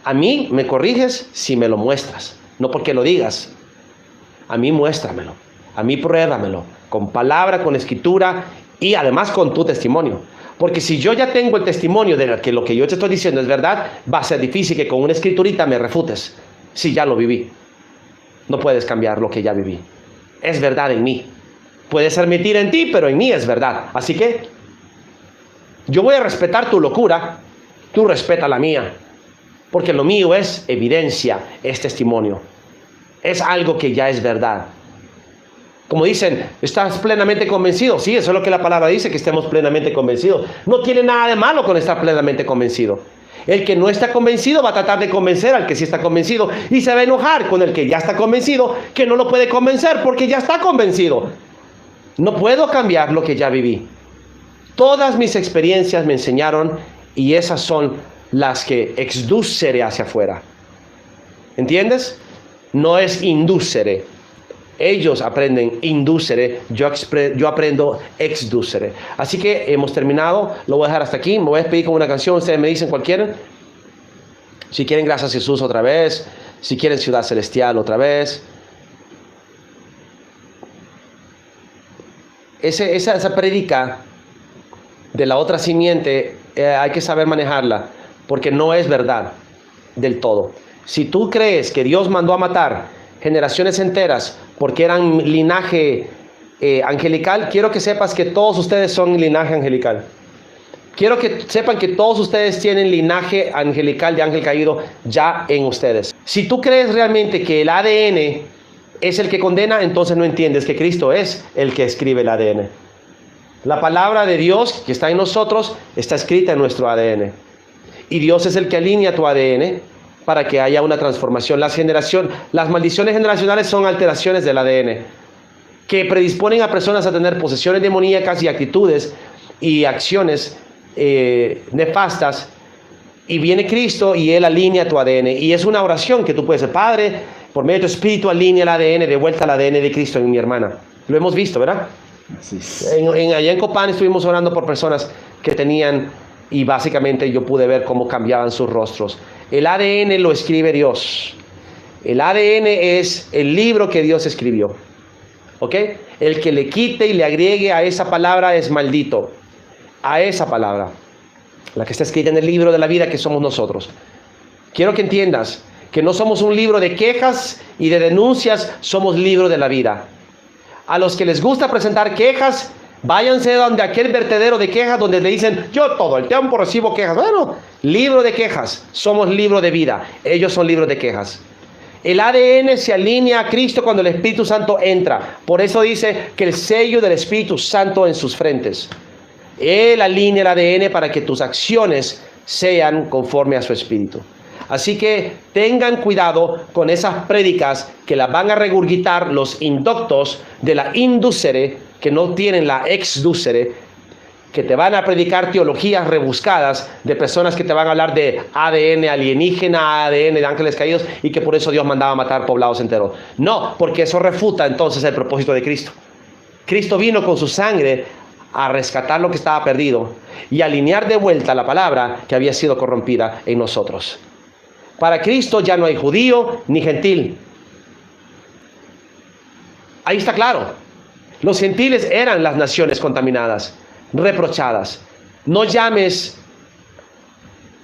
A mí me corriges si me lo muestras, no porque lo digas. A mí muéstramelo, a mí pruébamelo, con palabra, con escritura y además con tu testimonio. Porque si yo ya tengo el testimonio de que lo que yo te estoy diciendo es verdad, va a ser difícil que con una escriturita me refutes. Si ya lo viví, no puedes cambiar lo que ya viví. Es verdad en mí. Puede ser mentira en ti, pero en mí es verdad. Así que yo voy a respetar tu locura, tú respeta la mía. Porque lo mío es evidencia, es testimonio. Es algo que ya es verdad. Como dicen, ¿estás plenamente convencido? Sí, eso es lo que la palabra dice, que estemos plenamente convencidos. No tiene nada de malo con estar plenamente convencido. El que no está convencido va a tratar de convencer al que sí está convencido y se va a enojar con el que ya está convencido, que no lo puede convencer porque ya está convencido. No puedo cambiar lo que ya viví. Todas mis experiencias me enseñaron y esas son las que exducere hacia afuera. ¿Entiendes? No es inducere. Ellos aprenden inducere, yo aprendo exducere. Así que hemos terminado, lo voy a dejar hasta aquí. Me voy a despedir con una canción, ustedes me dicen cuál quieren. Si quieren Gracias Jesús otra vez, si quieren Ciudad Celestial otra vez. Esa prédica de la otra simiente hay que saber manejarla, porque no es verdad del todo. Si tú crees que Dios mandó a matar generaciones enteras porque eran linaje angelical, quiero que sepas que todos ustedes son linaje angelical. Quiero que sepan que todos ustedes tienen linaje angelical de ángel caído ya en ustedes. Si tú crees realmente que el ADN es el que condena, entonces no entiendes que Cristo es el que escribe el ADN. La palabra de Dios que está en nosotros está escrita en nuestro ADN. Y Dios es el que alinea tu ADN para que haya una transformación. Las maldiciones generacionales son alteraciones del ADN que predisponen a personas a tener posesiones demoníacas y actitudes y acciones nefastas. Y viene Cristo y Él alinea tu ADN. Y es una oración que tú puedes hacer: Padre, por medio de tu Espíritu alinea el ADN, de vuelta al ADN de Cristo en mi hermana. Lo hemos visto, ¿verdad? Sí. Allá en Copán estuvimos orando por personas que tenían, y básicamente yo pude ver cómo cambiaban sus rostros. El ADN lo escribe Dios. El ADN es el libro que Dios escribió. ¿Ok? El que le quite y le agregue a esa palabra es maldito. A esa palabra, la que está escrita en el libro de la vida que somos nosotros. Quiero que entiendas que no somos un libro de quejas y de denuncias, somos libro de la vida. A los que les gusta presentar quejas, váyanse donde aquel vertedero de quejas donde le dicen: yo todo el tiempo recibo quejas. Bueno, libro de quejas, somos libro de vida, ellos son libros de quejas. El ADN se alinea a Cristo cuando el Espíritu Santo entra. Por eso dice que el sello del Espíritu Santo en sus frentes. Él alinea el ADN para que tus acciones sean conforme a su Espíritu. Así que tengan cuidado con esas prédicas que las van a regurgitar los indoctos de la inducere, que no tienen la exducere, que te van a predicar teologías rebuscadas de personas que te van a hablar de ADN alienígena, ADN de ángeles caídos, y que por eso Dios mandaba a matar poblados enteros. No, porque eso refuta entonces el propósito de Cristo. Cristo vino con su sangre a rescatar lo que estaba perdido y alinear de vuelta la palabra que había sido corrompida en nosotros. Para Cristo ya no hay judío ni gentil. Ahí está claro. Los gentiles eran las naciones contaminadas, reprochadas. No llames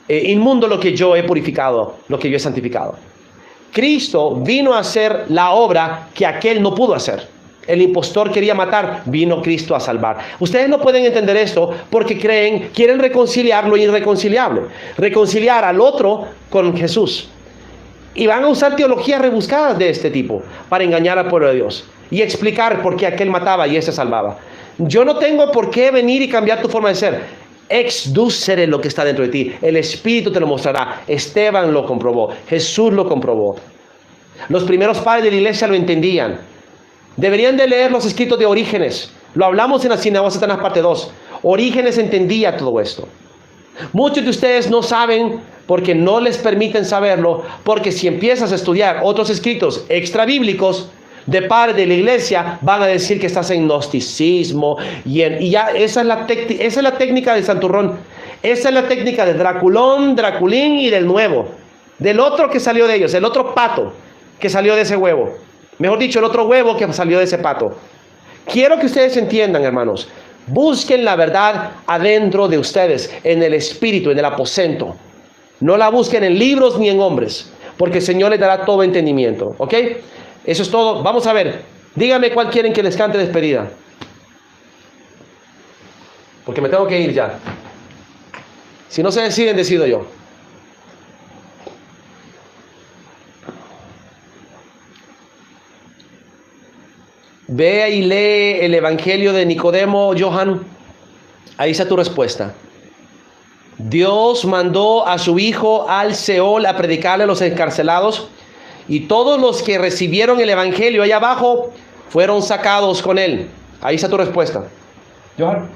inmundo lo que yo he purificado, lo que yo he santificado. Cristo vino a hacer la obra que aquel no pudo hacer. El impostor quería matar, vino Cristo a salvar. Ustedes no pueden entender esto porque quieren reconciliar lo irreconciliable. Reconciliar al otro con Jesús. Y van a usar teologías rebuscadas de este tipo para engañar al pueblo de Dios y explicar por qué aquel mataba y ese salvaba. Yo no tengo por qué venir y cambiar tu forma de ser. Exducere lo que está dentro de ti. El Espíritu te lo mostrará. Esteban lo comprobó. Jesús lo comprobó. Los primeros padres de la iglesia lo entendían. Deberían de leer los escritos de Orígenes. Lo hablamos en la Sinagoga de Satanás parte 2. Orígenes entendía todo esto. Muchos de ustedes no saben porque no les permiten saberlo, porque si empiezas a estudiar otros escritos extra bíblicos de padres de la iglesia, van a decir que estás en gnosticismo y ya esa es la técnica de Santurrón. Esa es la técnica de Draculón, Draculín y del nuevo, del otro que salió de ellos, el otro pato que salió de ese huevo, mejor dicho, el otro huevo que salió de ese pato. Quiero que ustedes entiendan, hermanos, busquen la verdad adentro de ustedes, en el espíritu, en el aposento. No la busquen en libros ni en hombres, porque el Señor les dará todo entendimiento. ¿Ok? Eso es todo. Vamos a ver. Díganme cuál quieren que les cante despedida. Porque me tengo que ir ya. Si no se deciden, decido yo. Ve y lee el Evangelio de Nicodemo, Johan. Ahí está tu respuesta. Dios mandó a su Hijo al Seol a predicarle a los encarcelados, y todos los que recibieron el Evangelio allá abajo fueron sacados con él. Ahí está tu respuesta. Johan.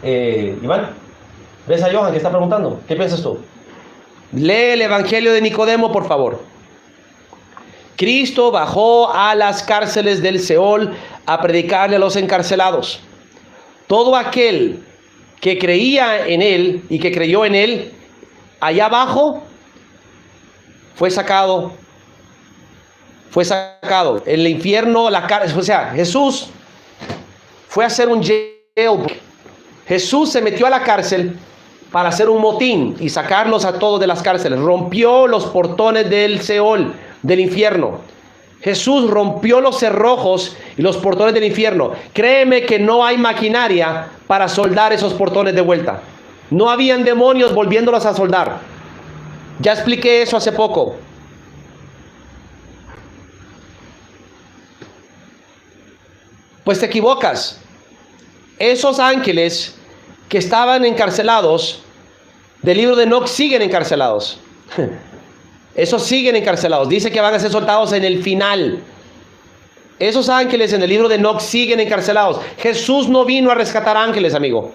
Iván, ¿ves a Johan que está preguntando? ¿Qué piensas tú? Lee el Evangelio de Nicodemo, por favor. Cristo bajó a las cárceles del Seol a predicarle a los encarcelados. Todo aquel que creía en él y que creyó en él, allá abajo, fue sacado. Fue sacado. En el infierno, la cárcel. O sea, Jesús fue a hacer un jailbreak. Jesús se metió a la cárcel para hacer un motín y sacarlos a todos de las cárceles. Rompió los portones del Seol, del infierno. Jesús rompió los cerrojos y los portones del infierno. Créeme que no hay maquinaria para soldar esos portones de vuelta. No habían demonios volviéndolos a soldar. Ya expliqué eso hace poco. Pues te equivocas. Esos ángeles que estaban encarcelados del libro de Enoc siguen encarcelados. Esos siguen encarcelados. Dice que van a ser soltados en el final. Esos ángeles en el libro de Enoc siguen encarcelados. Jesús no vino a rescatar ángeles, amigo.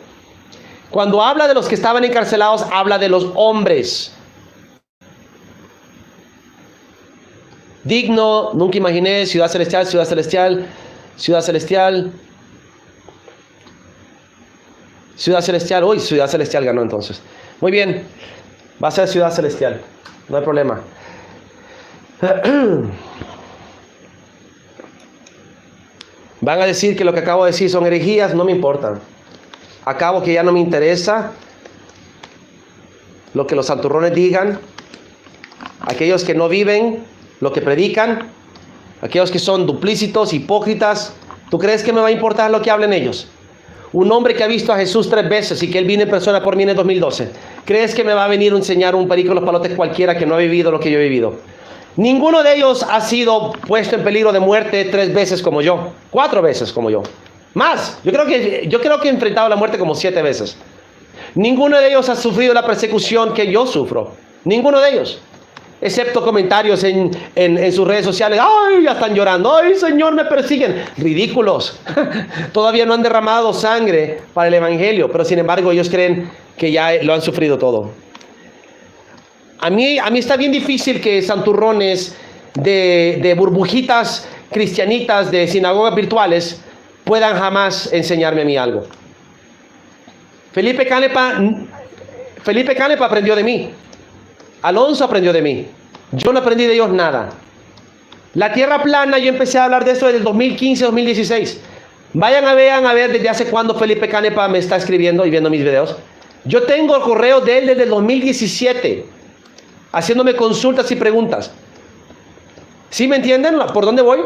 Cuando habla de los que estaban encarcelados, habla de los hombres. Digno, nunca imaginé, ciudad celestial, ciudad celestial, ciudad celestial. Ciudad celestial, uy, ciudad celestial ganó entonces. Muy bien, va a ser ciudad celestial. No hay problema. Van a decir que lo que acabo de decir son herejías. No me importa. Acabo que ya no me interesa lo que los santurrones digan. Aquellos que no viven lo que predican. Aquellos que son duplícitos, hipócritas. ¿Tú crees que me va a importar lo que hablen ellos? Un hombre que ha visto a Jesús 3 veces y que él vino en persona por mí en el 2012. ¿Crees que me va a venir a enseñar un perico en los palotes cualquiera que no ha vivido lo que yo he vivido? Ninguno de ellos ha sido puesto en peligro de muerte 3 veces como yo. 4 veces como yo. Más. Yo creo que he enfrentado la muerte como 7 veces. Ninguno de ellos ha sufrido la persecución que yo sufro. Ninguno de ellos. Excepto comentarios en sus redes sociales. ¡Ay, ya están llorando! ¡Ay, Señor, me persiguen! Ridículos. Todavía no han derramado sangre para el Evangelio, pero sin embargo ellos creen que ya lo han sufrido todo. A mí está bien difícil que santurrones de burbujitas cristianitas, de sinagogas virtuales, puedan jamás enseñarme a mí algo. Felipe Canepa aprendió de mí. Alonso aprendió de mí. Yo no aprendí de ellos nada. La tierra plana, yo empecé a hablar de esto desde el 2015-2016. Vayan a ver desde hace cuándo Felipe Canepa me está escribiendo y viendo mis videos. Yo tengo el correo de él desde el 2017, haciéndome consultas y preguntas. ¿Sí me entienden por dónde voy?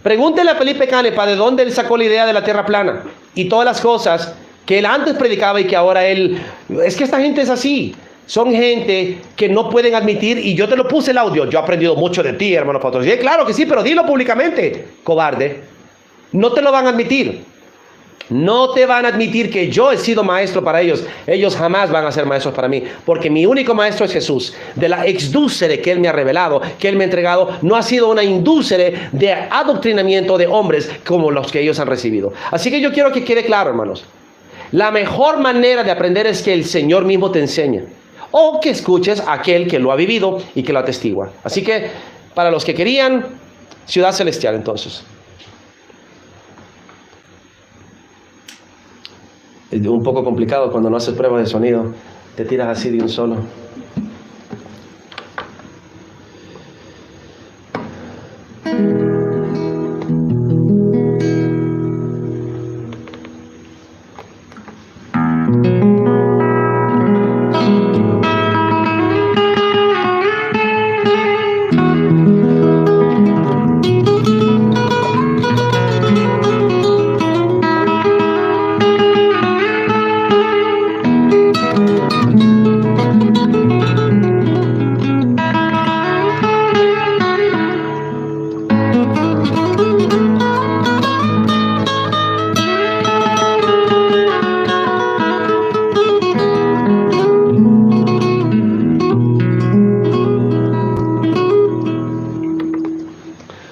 Pregúntenle a Felipe Canepa de dónde él sacó la idea de la tierra plana y todas las cosas que él antes predicaba y que ahora él... Es que esta gente es así. Son gente que no pueden admitir, y yo te lo puse el audio. Yo he aprendido mucho de ti, hermano Pastor. Sí, claro que sí, pero dilo públicamente, cobarde. No te lo van a admitir. No te van a admitir que yo he sido maestro para ellos. Ellos jamás van a ser maestros para mí, porque mi único maestro es Jesús. De la exdúcere que Él me ha revelado, que Él me ha entregado, no ha sido una indúcere de adoctrinamiento de hombres como los que ellos han recibido. Así que yo quiero que quede claro, hermanos. La mejor manera de aprender es que el Señor mismo te enseñe, o que escuches a aquel que lo ha vivido y que lo atestigua. Así que, para los que querían, Ciudad Celestial entonces. Es un poco complicado cuando no haces prueba de sonido. Te tiras así de un solo.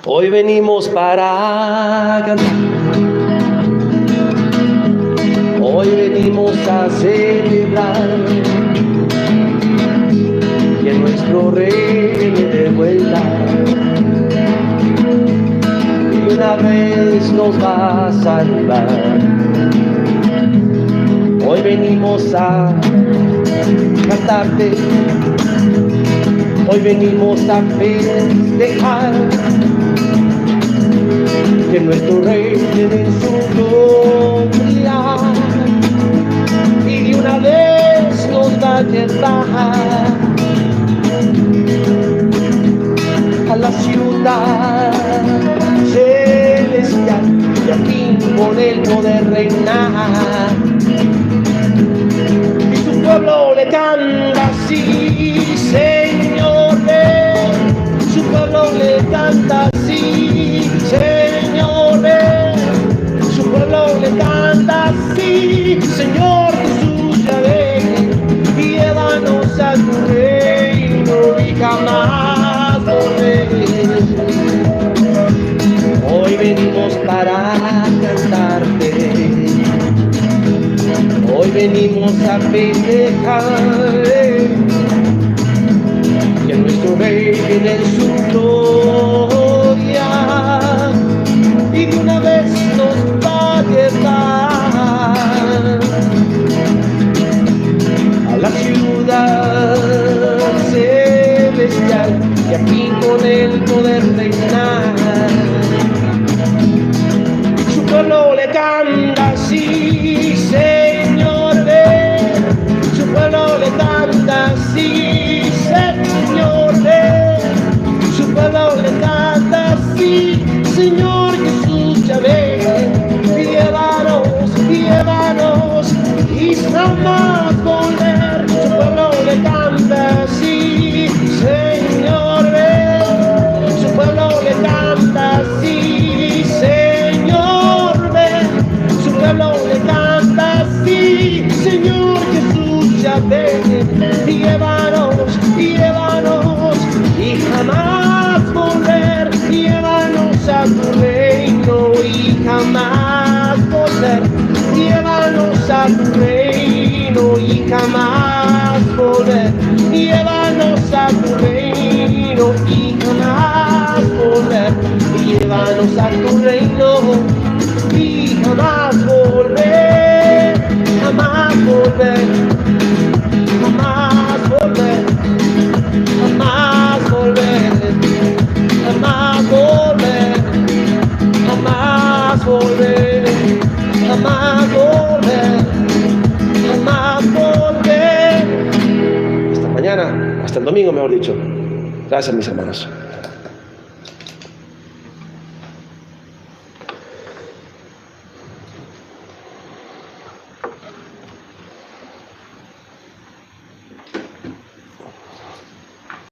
Hoy venimos para cantar, hoy venimos a celebrar que nuestro Rey viene de vuelta y una vez nos va a salvar. Hoy venimos a cantarte, hoy venimos a festejar que nuestro Rey viene en su gloria y de una vez nos va a llevar a la ciudad celestial y aquí con Él poder reinar. Y su pueblo le canta así, Señor, ven. Su pueblo le canta así, Señor, ven. Su pueblo le canta así, Señor Jesús, ya ven. Y llévanos a tu reino y jamás volver. Hoy venimos para cantarte, hoy venimos a festejar que nuestro Rey viene en su gloria y de una vez nos va a llevar a la ciudad celestial y aquí con Él poder reinar. Su pueblo le canta así, Señor, ven. Su pueblo le canta así, Señor, ven. Su pueblo le canta así, Señor Jesús, ya ven. Llévanos y jamás volver. Su pueblo le canta así, Señor, ven. Su pueblo le canta así, Señor, ven. Su pueblo le canta así, Señor Jesús, ya ven. Llévanos y jamás volver. Llévanos a tu reino y jamás volver. Llévanos a tu reino y jamás volver. Llévanos a tu reino y jamás volver. Llévanos a tu reino y jamás volver. Jamás volver. Jamás volver. Jamás volver. Jamás volver. Jamás volver. Jamás volver, jamás volver. Hasta mañana, hasta el domingo, mejor dicho. Gracias, mis hermanos.